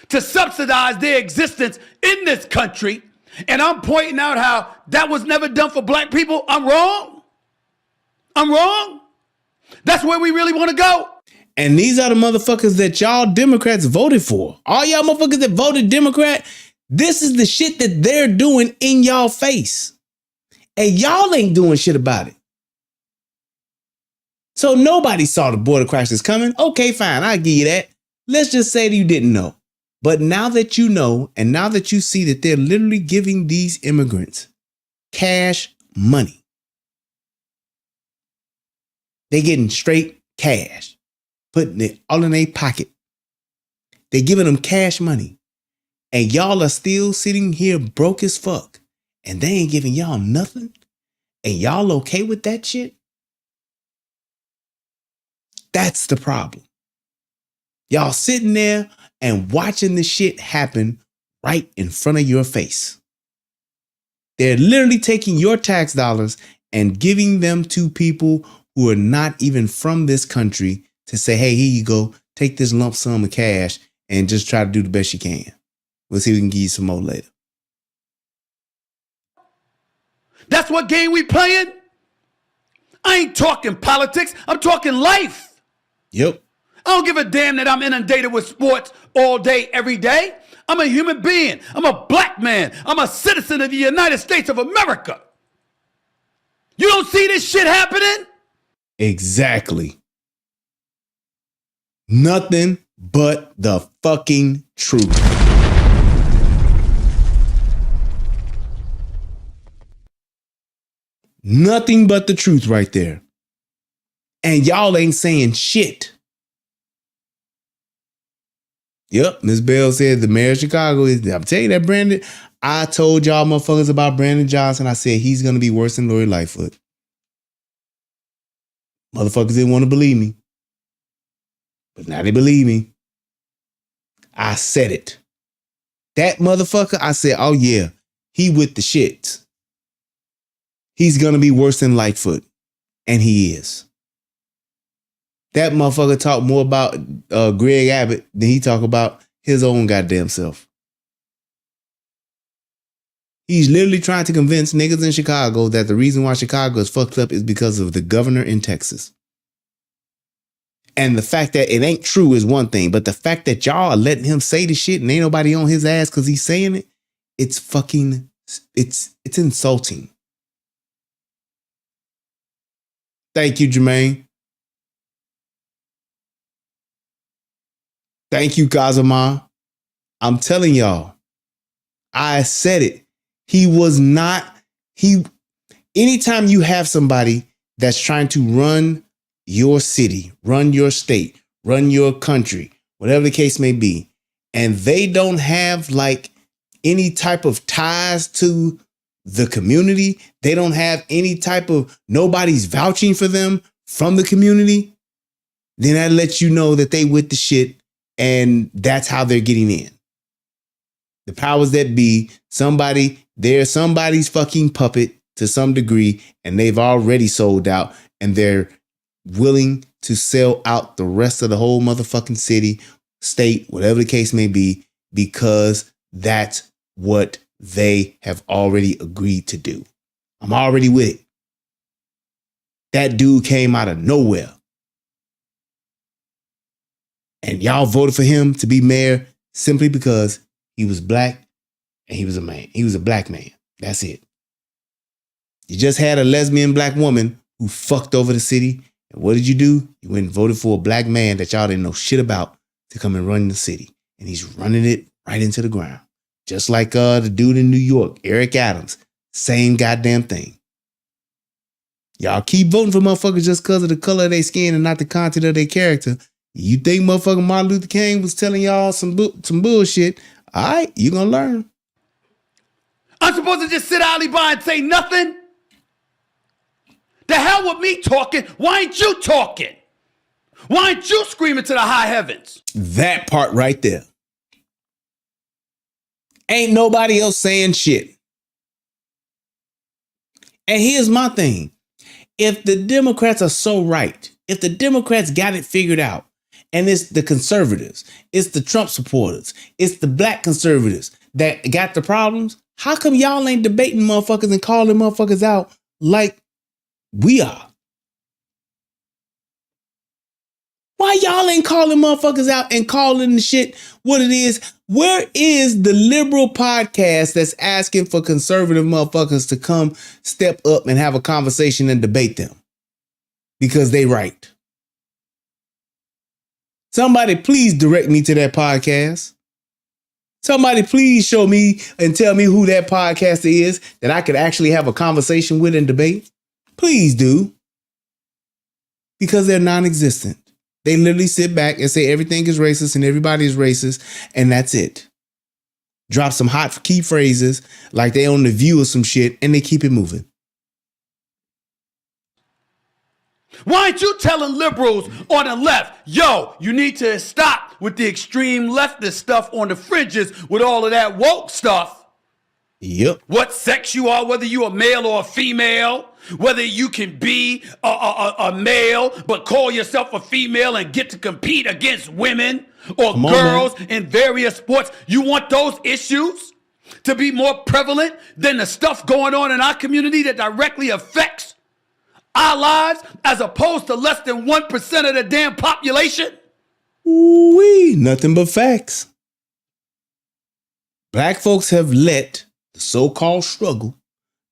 To subsidize their existence in this country, and I'm pointing out how that was never done for black people. I'm wrong. I'm wrong. That's where we really want to go. And these are the motherfuckers that y'all Democrats voted for. All y'all motherfuckers that voted Democrat, this is the shit that they're doing in y'all face. And y'all ain't doing shit about it. So nobody saw the border crisis coming. Okay, fine. I'll give you that. Let's just say that you didn't know. But now that you know, and now that you see that they're literally giving these immigrants cash money, they're getting straight cash, putting it all in their pocket. They're giving them cash money. And y'all are still sitting here broke as fuck. And they ain't giving y'all nothing. And y'all okay with that shit? That's the problem. Y'all sitting there and watching the shit happen right in front of your face. They're literally taking your tax dollars and giving them to people who are not even from this country to say, hey, here you go, take this lump sum of cash and just try to do the best you can. We'll see if we can give you some more later. That's what game we playing? I ain't talking politics. I'm talking life. Yep. I don't give a damn that I'm inundated with sports all day, every day. I'm a human being. I'm a black man. I'm a citizen of the United States of America. You don't see this shit happening? Exactly. Nothing but the fucking truth. Nothing but the truth right there. And y'all ain't saying shit. Yep, Ms. Bell said the mayor of Chicago is, I'm telling you that Brandon, I told y'all motherfuckers about Brandon Johnson. I said he's going to be worse than Lori Lightfoot. Motherfuckers didn't want to believe me. But now they believe me. I said it. That motherfucker, I said, oh yeah, he with the shits. He's going to be worse than Lightfoot. And he is. That motherfucker talk more about Greg Abbott than he talk about his own goddamn self. He's literally trying to convince niggas in Chicago that the reason why Chicago is fucked up is because of the governor in Texas. And the fact that it ain't true is one thing, but the fact that y'all are letting him say the shit and ain't nobody on his ass because he's saying it, it's fucking, it's insulting. Thank you, Jermaine. Thank you, Kazama. I'm telling y'all, I said it. He was not, anytime you have somebody that's trying to run your city, run your state, run your country, whatever the case may be, and they don't have like any type of ties to the community, they don't have any type of, nobody's vouching for them from the community, then that lets you know that they with the shit. And that's how they're getting in. The powers that be, they're somebody's fucking puppet to some degree, and they've already sold out, and they're willing to sell out the rest of the whole motherfucking city, state, whatever the case may be, because that's what they have already agreed to do. I'm already with it. That dude came out of nowhere. And y'all voted for him to be mayor simply because he was black and he was a man. He was a black man. That's it. You just had a lesbian black woman who fucked over the city. And what did you do? You went and voted for a black man that y'all didn't know shit about to come and run the city. And he's running it right into the ground. Just like the dude in New York, Eric Adams. Same goddamn thing. Y'all keep voting for motherfuckers just because of the color of their skin and not the content of their character. You think motherfucking Martin Luther King was telling y'all some bullshit? All right, you gonna learn. I'm supposed to just sit idly by and say nothing? The hell with me talking? Why ain't you talking? Why ain't you screaming to the high heavens? That part right there. Ain't nobody else saying shit. And here's my thing. If the Democrats are so right, if the Democrats got it figured out, and it's the conservatives, it's the Trump supporters, it's the black conservatives that got the problems, how come y'all ain't debating motherfuckers and calling motherfuckers out like we are? Why y'all ain't calling motherfuckers out and calling the shit what it is? Where is the liberal podcast that's asking for conservative motherfuckers to come step up and have a conversation and debate them? Because they right. Somebody please direct me to that podcast. Somebody please show me and tell me who that podcaster is that I could actually have a conversation with and debate. Please do. Because they're non-existent. They literally sit back and say everything is racist and everybody is racist, and that's it. Drop some hot key phrases like they on The View or some shit, and they keep it moving. Why aren't you telling liberals on the left, yo, you need to stop with the extreme leftist stuff on the fringes with all of that woke stuff? Yep. What sex you are, whether you a male or a female, whether you can be a male but call yourself a female and get to compete against women or girls in various sports. You want those issues to be more prevalent than the stuff going on in our community that directly affects our lives as opposed to less than 1% of the damn population? Ooh-wee, nothing but facts. Black folks have let the so-called struggle,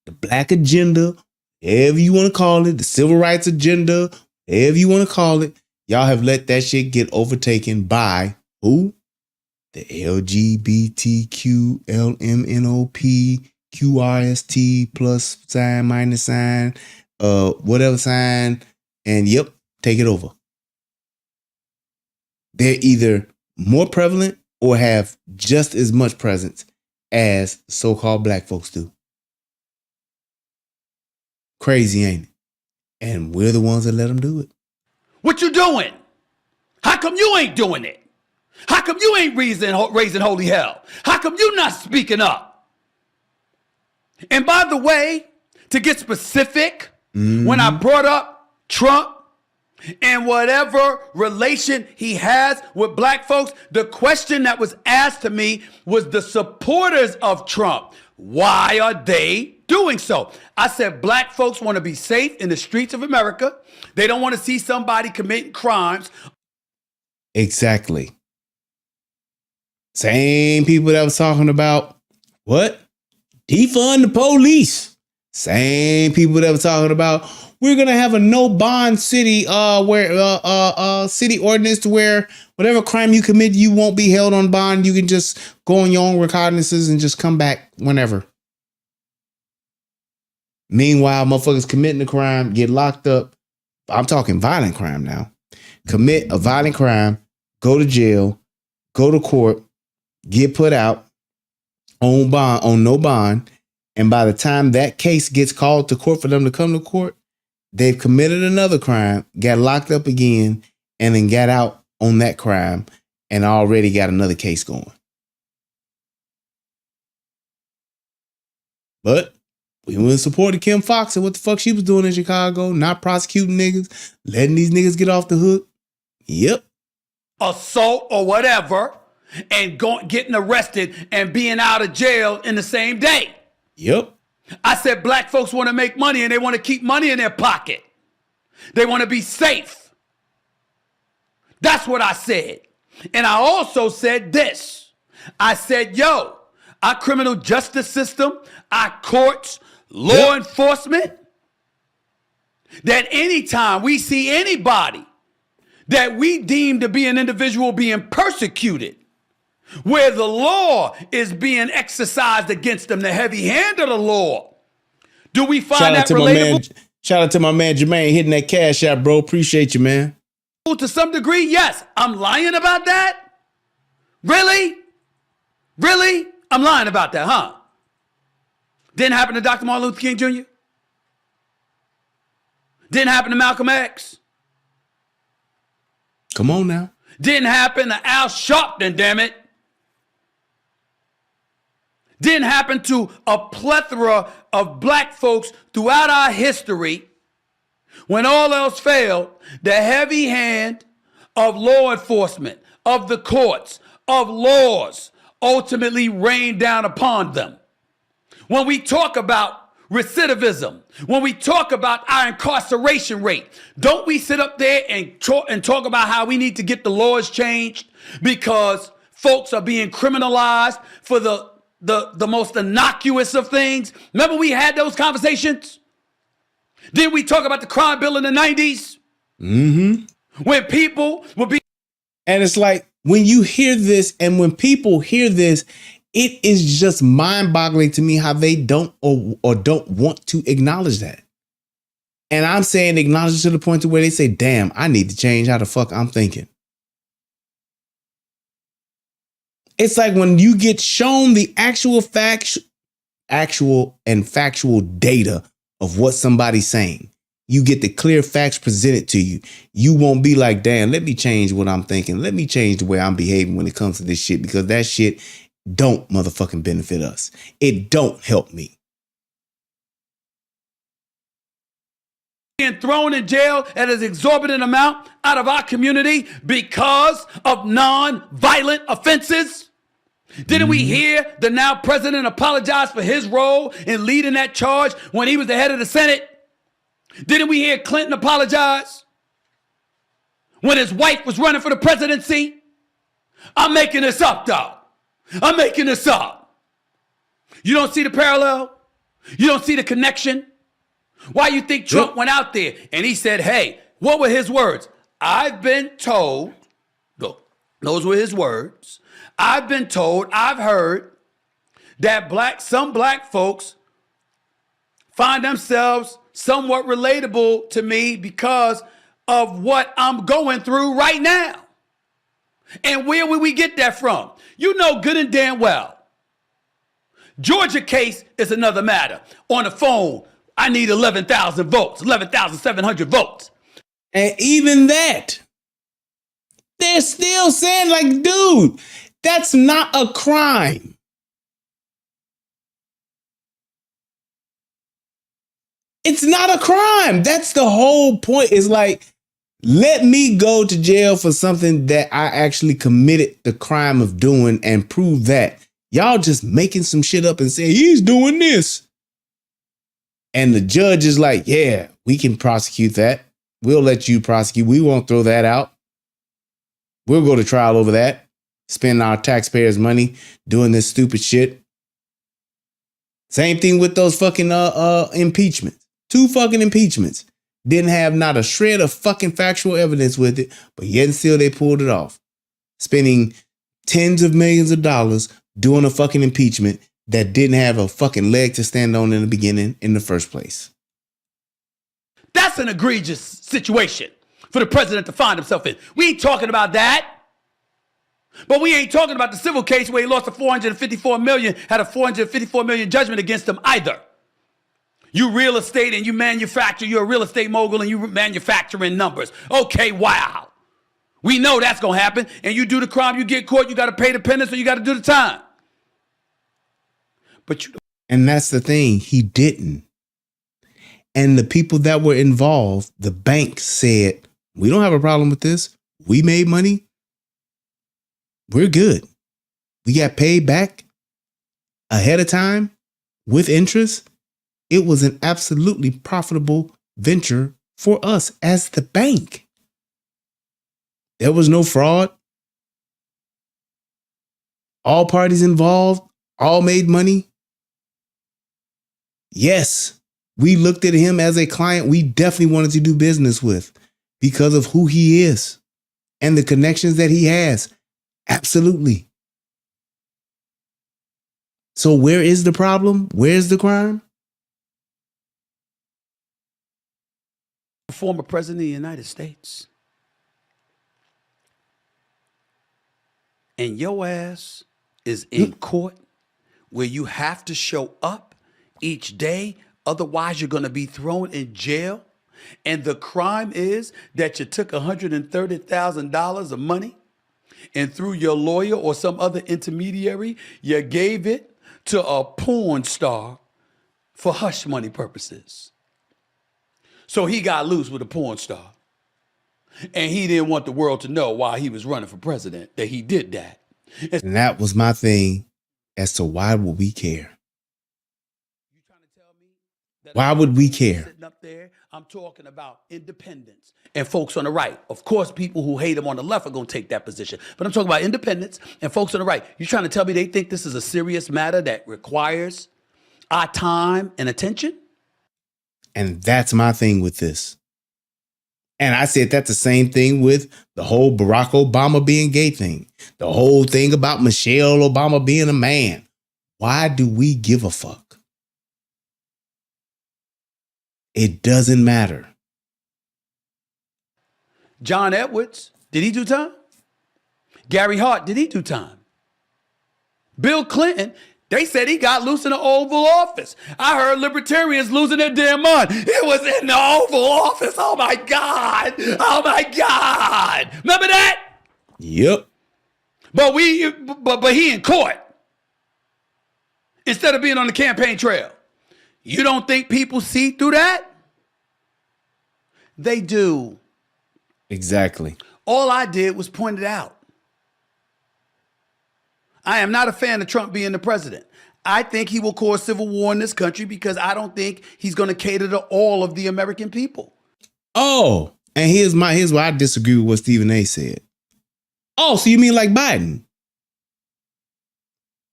the black agenda, whatever you want to call it, the civil rights agenda, whatever you want to call it, y'all have let that shit get overtaken by who? The LGBTQLMNOP QRST plus sign minus sign, whatever sign, and yep, take it over. They're either more prevalent or have just as much presence as so-called black folks do. Crazy, ain't it? And we're the ones that let them do it. What you doing? How come you ain't doing it? How come you ain't raising holy hell? How come you not speaking up? And by the way, to get specific, when I brought up Trump and whatever relation he has with black folks, the question that was asked to me was the supporters of Trump. Why are they doing so? I said black folks want to be safe in the streets of America. They don't want to see somebody committing crimes. Exactly. Same people that was talking about what? Defund the police. Same people that were talking about we're gonna have a no bond city where city ordinance to where whatever crime you commit, you won't be held on bond. You can just go on your own recognizances and just come back whenever. Meanwhile, motherfuckers committing a crime, get locked up. I'm talking violent crime now. Commit a violent crime, go to jail, go to court, get put out on bond, on no bond. And by the time that case gets called to court for them to come to court, they've committed another crime, got locked up again, and then got out on that crime and already got another case going. But We went and supported Kim Fox and what the fuck she was doing in Chicago, not prosecuting niggas, letting these niggas get off the hook. Yep. Assault or whatever, and getting arrested and being out of jail in the same day. Yep. I said black folks want to make money and they want to keep money in their pocket. They want to be safe. That's what I said. And I also said this. I said, yo, our criminal justice system, our courts, law enforcement, that anytime we see anybody that we deem to be an individual being persecuted, where the law is being exercised against them, the heavy hand of the law, do we find that relatable? Shout out to my man Jermaine hitting that cash out, bro. Appreciate you, man. To some degree, yes. I'm lying about that? Really? Really? I'm lying about that, huh? Didn't happen to Dr. Martin Luther King Jr.? Didn't happen to Malcolm X? Come on now. Didn't happen to Al Sharpton, damn it. Didn't happen to a plethora of black folks throughout our history. When all else failed, the heavy hand of law enforcement, of the courts, of laws ultimately rained down upon them. When we talk about recidivism, when we talk about our incarceration rate, don't we sit up there and talk about how we need to get the laws changed because folks are being criminalized for the most innocuous of things? Remember we had those conversations? Didn't we talk about the crime bill in the 90s? Mm-hmm. When people would be... And it's like, when you hear this and when people hear this, it is just mind-boggling to me how they don't or don't want to acknowledge that. And I'm saying acknowledge it to the point to where they say, damn, I need to change how the fuck I'm thinking. It's like when you get shown the actual and factual data of what somebody's saying, you get the clear facts presented to you. You won't be like, damn, let me change what I'm thinking. Let me change the way I'm behaving when it comes to this shit, because that shit don't motherfucking benefit us. It don't help me. Being thrown in jail at an exorbitant amount out of our community because of non-violent offenses. Didn't we hear the now president apologize for his role in leading that charge when he was the head of the Senate? Didn't we hear Clinton apologize when his wife was running for the presidency? I'm making this up, dog. I'm making this up. You don't see the parallel? You don't see the connection? Why you think Trump went out there and he said, hey, what were his words? I've been told, look, those were his words. I've been told, I've heard that some black folks find themselves somewhat relatable to me because of what I'm going through right now. And where would we get that from? You know good and damn well. Georgia case is another matter. On the phone, I need 11,000 votes, 11,700 votes. And even that, they're still saying like, dude, that's not a crime. It's not a crime. That's the whole point. Is like, let me go to jail for something that I actually committed the crime of doing and prove that. Y'all just making some shit up and saying he's doing this. And the judge is like, yeah, we can prosecute that. We'll let you prosecute. We won't throw that out. We'll go to trial over that. Spend our taxpayers' money doing this stupid shit. Same thing with those fucking impeachments. 2 fucking impeachments. Didn't have not a shred of fucking factual evidence with it, but yet and still they pulled it off. Spending tens of millions of dollars doing a fucking impeachment that didn't have a fucking leg to stand on in the beginning in the first place. That's an egregious situation for the president to find himself in. We ain't talking about that. But we ain't talking about the civil case where he lost a $454 million, had a $454 million judgment against him either. You real estate and you manufacture, you're a real estate mogul and you manufacturing numbers. Okay, wow. We know that's going to happen. And you do the crime, you get caught, you got to pay the penance or you got to do the time. But you And that's the thing. He didn't. And the people that were involved, the bank said, we don't have a problem with this. We made money. We're good. We got paid back ahead of time with interest. It was an absolutely profitable venture for us as the bank. There was no fraud. All parties involved, all made money. Yes, we looked at him as a client we definitely wanted to do business with because of who he is and the connections that he has. Absolutely. So where is the problem? Where's the crime? Former president of the United States. And your ass is in court where you have to show up each day. Otherwise, you're going to be thrown in jail. And the crime is that you took $130,000 of money and through your lawyer or some other intermediary, you gave it to a porn star for hush money purposes. So he got loose with a porn star. And he didn't want the world to know while he was running for president that he did that. And that was my thing as to why would we care? Why would we care? Sitting up there, I'm talking about independence and folks on the right. Of course, people who hate him on the left are going to take that position. But I'm talking about independence and folks on the right. You're trying to tell me they think this is a serious matter that requires our time and attention? And that's my thing with this. And I said that's the same thing with the whole Barack Obama being gay thing. The whole thing about Michelle Obama being a man. Why do we give a fuck? It doesn't matter. John Edwards, did he do time? Gary Hart, did he do time? Bill Clinton, they said he got loose in the Oval Office. I heard libertarians losing their damn mind. It was in the Oval Office. Oh my God. Oh my God. Remember that? Yep. But he in court instead of being on the campaign trail. You don't think people see through that? They do. Exactly. All I did was point it out. I am not a fan of Trump being the president. I think he will cause civil war in this country because I don't think he's going to cater to all of the American people. Oh, and here's why I disagree with what Stephen A. said. Oh, so you mean like Biden?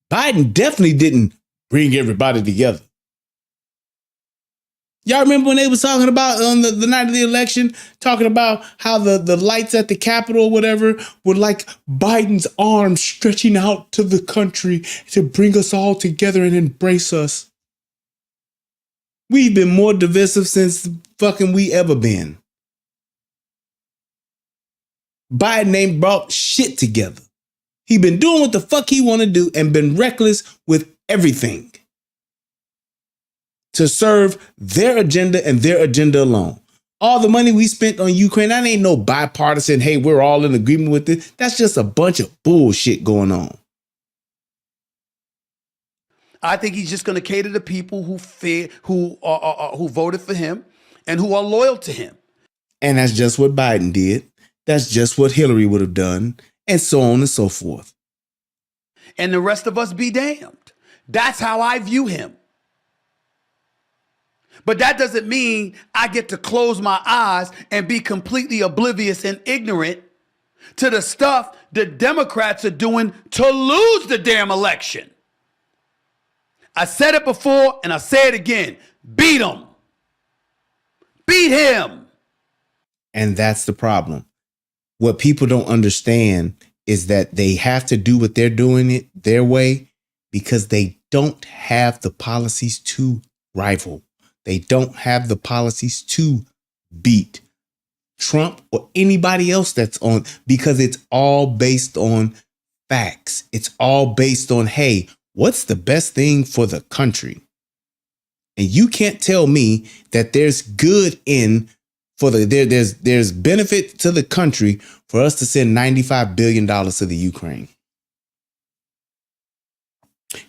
Biden definitely didn't bring everybody together. Y'all remember when they was talking about on the night of the election, talking about how the lights at the Capitol or whatever were like Biden's arms stretching out to the country to bring us all together and embrace us. We've been more divisive since fucking we ever been. Biden ain't brought shit together. He been doing what the fuck he want to do and been reckless with everything to serve their agenda and their agenda alone. All the money we spent on Ukraine, that ain't no bipartisan, hey, we're all in agreement with it. That's just a bunch of bullshit going on. I think he's just going to cater to people who voted for him and who are loyal to him. And that's just what Biden did. That's just what Hillary would have done, and so on and so forth. And the rest of us be damned. That's how I view him. But that doesn't mean I get to close my eyes and be completely oblivious and ignorant to the stuff the Democrats are doing to lose the damn election. I said it before and I say it again. Beat him. Beat him. And that's the problem. What people don't understand is that they have to do what they're doing it their way because they don't have the policies to rival. They don't have the policies to beat Trump or anybody else that's on, because it's all based on facts. It's all based on, hey, what's the best thing for the country? And you can't tell me that there's good in for there's benefit to the country for us to send $95 billion to the Ukraine.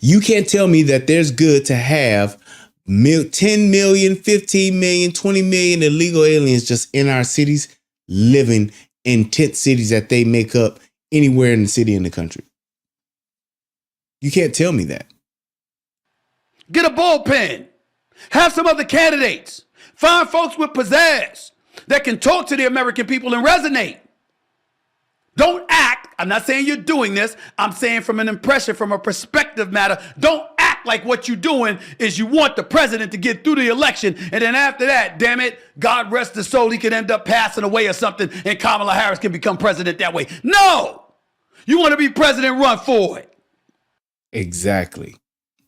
You can't tell me that there's good to have 10 million, 15 million, 20 million illegal aliens just in our cities, living in tent cities that they make up anywhere in the city in the country. You can't tell me that. Get a bullpen. Have some other candidates. Find folks with pizzazz that can talk to the American people and resonate. Don't act. I'm not saying you're doing this. I'm saying from an impression, from a perspective matter. Don't act like what you're doing is you want the president to get through the election. And then after that, damn it, God rest his soul, he could end up passing away or something and Kamala Harris can become president that way. No! You want to be president, run for it. Exactly.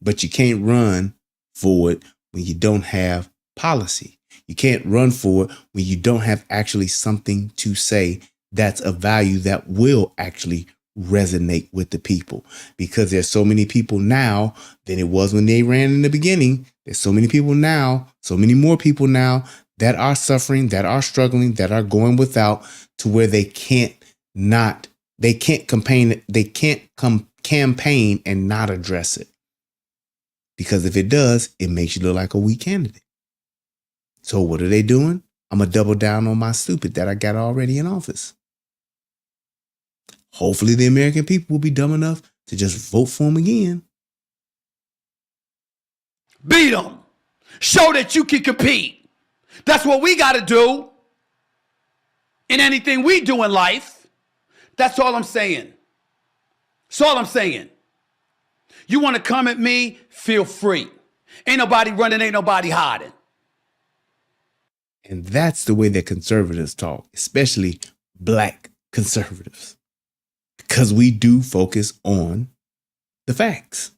But you can't run for it when you don't have policy. You can't run for it when you don't have actually something to say that's a value that will actually resonate with the people. Because there's so many people now than it was when they ran in the beginning. There's so many people now, so many more people now that are suffering, that are struggling, that are going without, to where they can't campaign and not address it. Because if it does, it makes you look like a weak candidate. So what are they doing? I'm going to double down on my stupid that I got already in office. Hopefully the American people will be dumb enough to just vote for him again. Beat them. Show that you can compete. That's what we got to do in anything we do in life. That's all I'm saying. That's all I'm saying. You want to come at me? Feel free. Ain't nobody running, ain't nobody hiding. And that's the way that conservatives talk, especially black conservatives, because we do focus on the facts.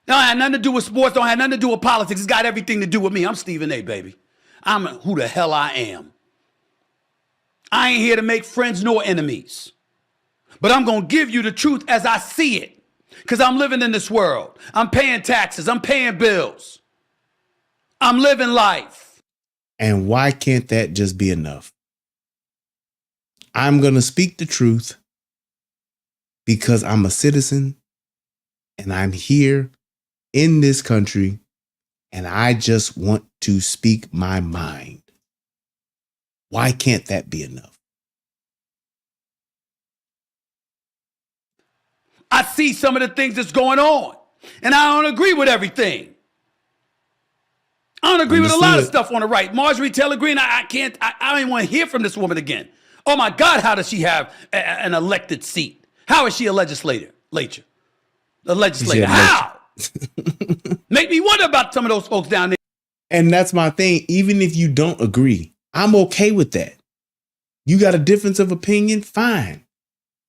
No, it had nothing to do with sports, don't have nothing to do with politics. It's got everything to do with me. I'm Stephen A., baby. I'm who the hell I am. I ain't here to make friends nor enemies. But I'm going to give you the truth as I see it. Because I'm living in this world. I'm paying taxes. I'm paying bills. I'm living life. And why can't that just be enough? I'm going to speak the truth because I'm a citizen and I'm here in this country and I just want to speak my mind. Why can't that be enough? I see some of the things that's going on and I don't agree with everything. I don't agree with a lot of stuff on the right. Marjorie Taylor Greene, I don't even want to hear from this woman again. Oh my God, how does she have an elected seat? How is she a legislator? A legislator. How? Make me wonder about some of those folks down there. And that's my thing. Even if you don't agree, I'm okay with that. You got a difference of opinion, fine.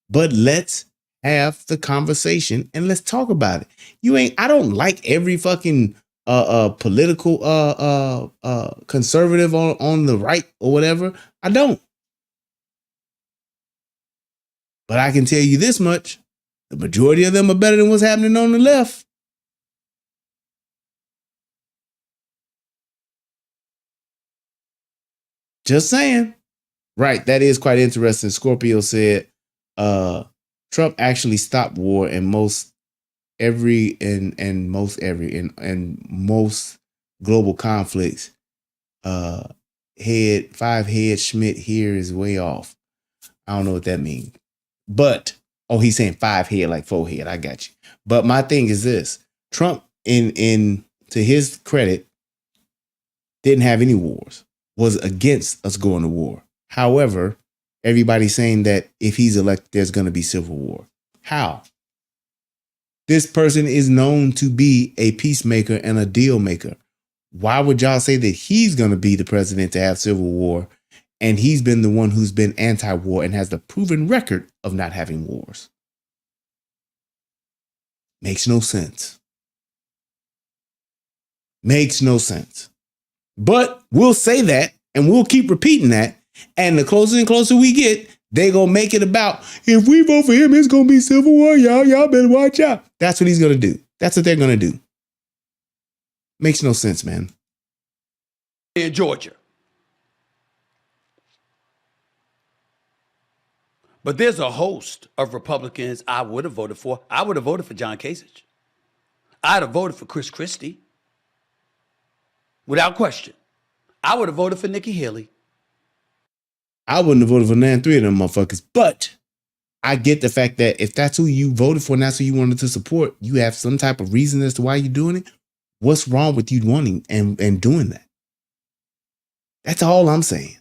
But let's have the conversation and let's talk about it. I don't like every fucking political conservative on the right or whatever. I don't. But I can tell you this much. The majority of them are better than what's happening on the left. Just saying. Right. That is quite interesting. Scorpio said Trump actually stopped war in most global conflicts. Five head Schmidt here is way off. I don't know what that means. But he's saying 5 head like 4 head. I got you. But my thing is this: Trump, in to his credit, didn't have any wars. Was against us going to war. However, everybody's saying that if he's elected, there's going to be civil war. How? This person is known to be a peacemaker and a deal maker. Why would y'all say that he's going to be the president to have civil war? And he's been the one who's been anti-war and has the proven record of not having wars. Makes no sense. Makes no sense. But we'll say that and we'll keep repeating that. And the closer and closer we get, they're going to make it about, if we vote for him, it's going to be civil war. Y'all better watch out. That's what he's going to do. That's what they're going to do. Makes no sense, man. In Georgia. But there's a host of Republicans I would have voted for. I would have voted for John Kasich. I'd have voted for Chris Christie. Without question. I would have voted for Nikki Haley. I wouldn't have voted for none three of them motherfuckers. But I get the fact that if that's who you voted for and that's who you wanted to support, you have some type of reason as to why you're doing it. What's wrong with you wanting and doing that? That's all I'm saying.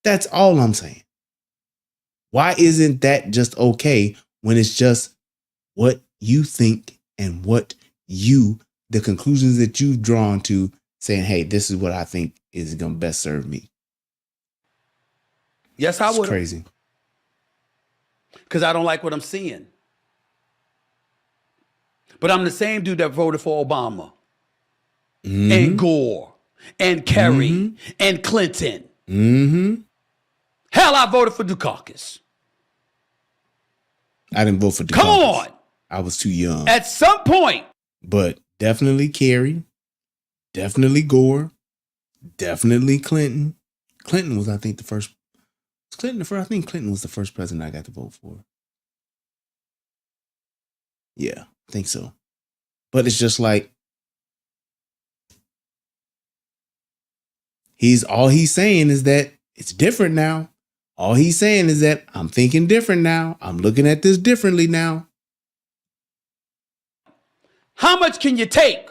That's all I'm saying. Why isn't that just okay when it's just what you think and what the conclusions that you've drawn to saying, hey, this is what I think is going to best serve me? Yes, I would. It's crazy. Because I don't like what I'm seeing. But I'm the same dude that voted for Obama and Gore and Kerry and Clinton. Hell, I voted for Dukakis. I didn't vote for Dukakis. Come on. I was too young. At some point. But definitely Kerry. Definitely Gore. Definitely Clinton. Clinton was, I think, the first. Was Clinton the first? I think Clinton was the first president I got to vote for. Yeah, I think so. But it's just like all he's saying is that it's different now. All he's saying is that I'm thinking different now. I'm looking at this differently now. How much can you take?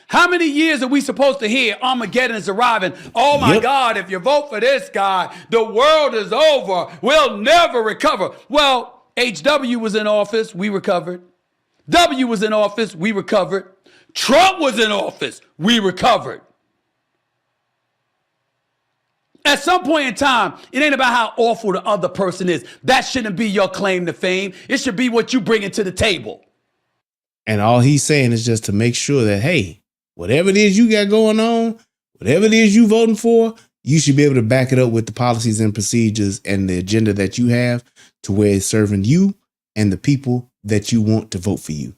How many years are we supposed to hear Armageddon is arriving? Oh my God, if you vote for this guy, the world is over. We'll never recover. Well, HW was in office. We recovered. W was in office. We recovered. Trump was in office. We recovered. At some point in time, it ain't about how awful the other person is. That shouldn't be your claim to fame. It should be what you bring to the table. And all he's saying is just to make sure that, hey, whatever it is you got going on, whatever it is you voting for, you should be able to back it up with the policies and procedures and the agenda that you have to where it's serving you and the people that you want to vote for you.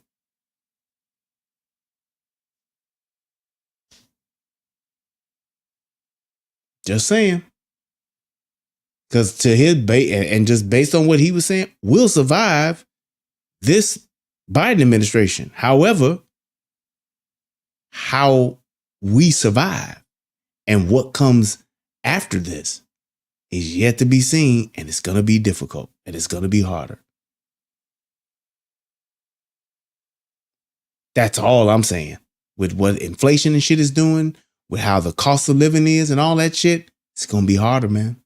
Just saying. Because to his and just based on what he was saying, we'll survive this Biden administration. However, how we survive and what comes after this is yet to be seen, and it's going to be difficult and it's going to be harder. That's all I'm saying. With what inflation and shit is doing, with how the cost of living is and all that shit, it's going to be harder, man.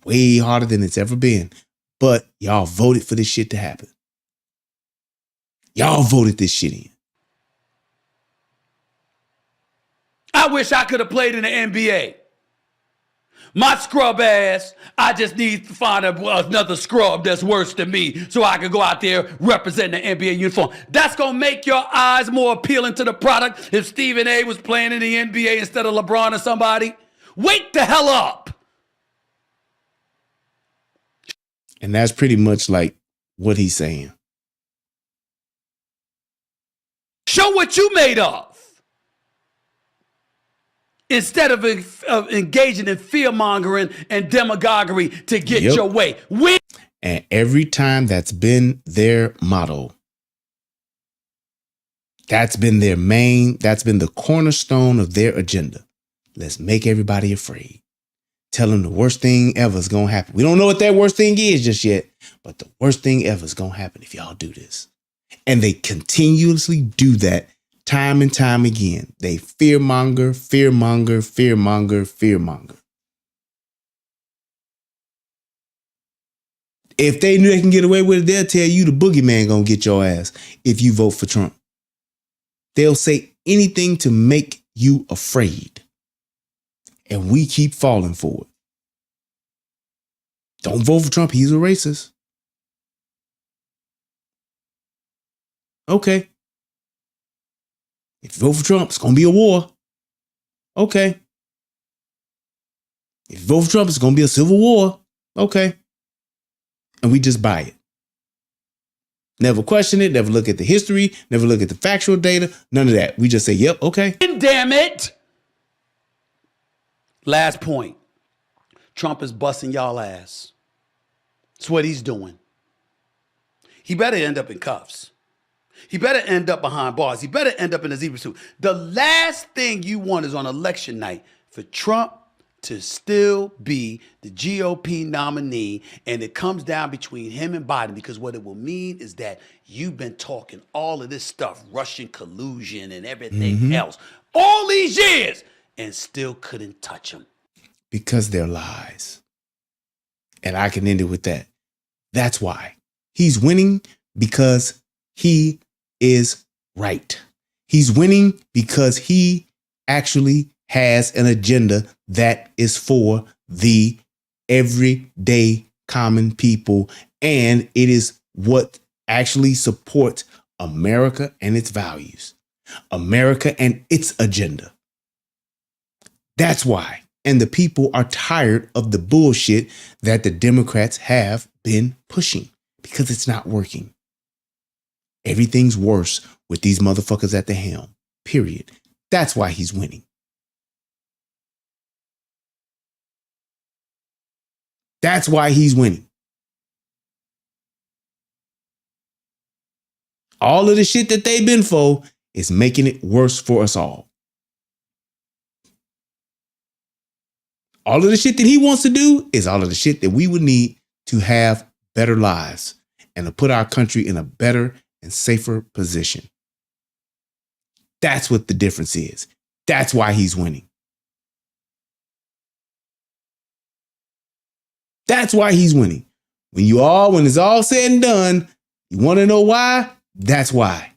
Way harder than it's ever been. But y'all voted for this shit to happen. Y'all voted this shit in. I wish I could have played in the NBA. My scrub ass, I just need to find another scrub that's worse than me so I can go out there representing the NBA uniform. That's going to make your eyes more appealing to the product if Stephen A was playing in the NBA instead of LeBron or somebody. Wake the hell up. And that's pretty much like what he's saying. Show what you made of. Instead of engaging in fear-mongering and demagoguery to get your way. And every time that's been their motto. That's been their that's been the cornerstone of their agenda. Let's make everybody afraid. Tell them the worst thing ever is going to happen. We don't know what that worst thing is just yet, but the worst thing ever is going to happen if y'all do this. And they continuously do that. Time and time again, they fearmonger, fearmonger, fearmonger, fearmonger. If they knew they can get away with it, they'll tell you the boogeyman gonna get your ass if you vote for Trump. They'll say anything to make you afraid. And we keep falling for it. Don't vote for Trump, he's a racist. Okay. If you vote for Trump, it's going to be a war. Okay. If you vote for Trump, it's going to be a civil war. Okay. And we just buy it. Never question it. Never look at the history. Never look at the factual data. None of that. We just say, yep, okay. Damn it. Last point. Trump is busting y'all ass. That's what he's doing. He better end up in cuffs. He better end up behind bars. He better end up in a zebra suit. The last thing you want is on election night for Trump to still be the GOP nominee, and it comes down between him and Biden, because what it will mean is that you've been talking all of this stuff, Russian collusion and everything else, all these years, and still couldn't touch him. Because they're lies. And I can end it with that. That's why. He's winning because he is right. He's winning because he actually has an agenda that is for the everyday common people. And it is what actually supports America and its values, America and its agenda. That's why. And the people are tired of the bullshit that the Democrats have been pushing, because it's not working. Everything's worse with these motherfuckers at the helm, period. That's why he's winning. That's why he's winning. All of the shit that they've been for is making it worse for us all. All of the shit that he wants to do is all of the shit that we would need to have better lives and to put our country in a better and safer position. That's what the difference is. That's why he's winning. That's why he's winning. When it's all said and done, you want to know why? That's why.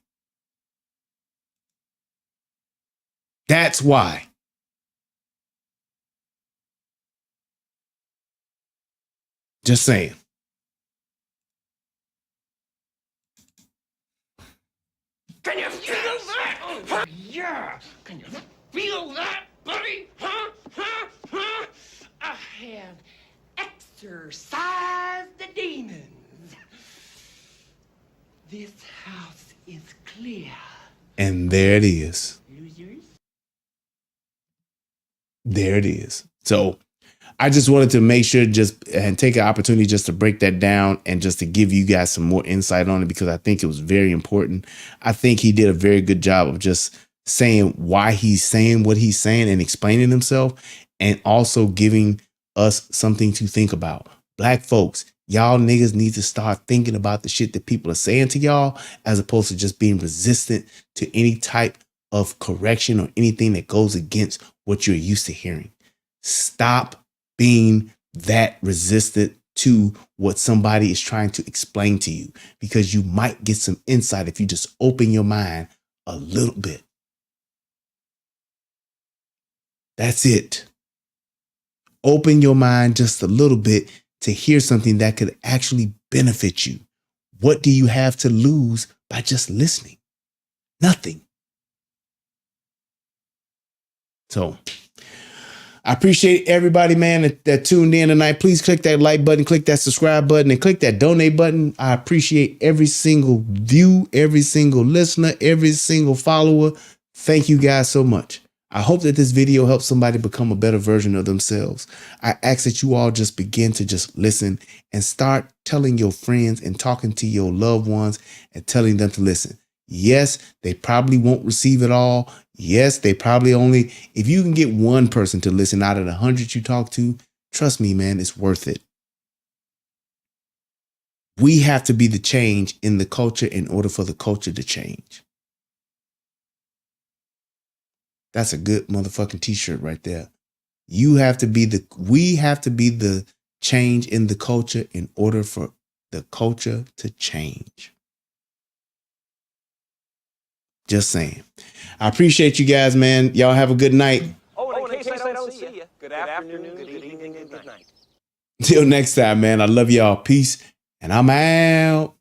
That's why. Just saying. Can you feel that? Huh? Yeah. Can you feel that, buddy? Huh? Huh? Huh? I have exorcised the demons. This house is clear. And there it is. Losers. There it is. So I just wanted to make sure and take an opportunity just to break that down and just to give you guys some more insight on it, because I think it was very important. I think he did a very good job of just saying why he's saying what he's saying and explaining himself, and also giving us something to think about. Black folks, y'all niggas need to start thinking about the shit that people are saying to y'all, as opposed to just being resistant to any type of correction or anything that goes against what you're used to hearing. Stop being that resistant to what somebody is trying to explain to you, because you might get some insight if you just open your mind a little bit. That's it. Open your mind just a little bit to hear something that could actually benefit you. What do you have to lose by just listening? Nothing. So I appreciate everybody, man, that tuned in tonight. Please click that like button, click that subscribe button, and click that donate button. I appreciate every single view, every single listener, every single follower. Thank you guys so much. I hope that this video helps somebody become a better version of themselves. I ask that you all just begin to just listen and start telling your friends and talking to your loved ones and telling them to listen. Yes, they probably won't receive it all. Yes, they probably only, if you can get one person to listen out of the 100 you talk to, trust me, man, it's worth it. We have to be the change in the culture in order for the culture to change. That's a good motherfucking t-shirt right there. We have to be the change in the culture in order for the culture to change. Just saying. I appreciate you guys, man. Y'all have a good night. Oh, and in case I don't see you, good afternoon, good evening, and good night. Till next time, man. I love y'all. Peace. And I'm out.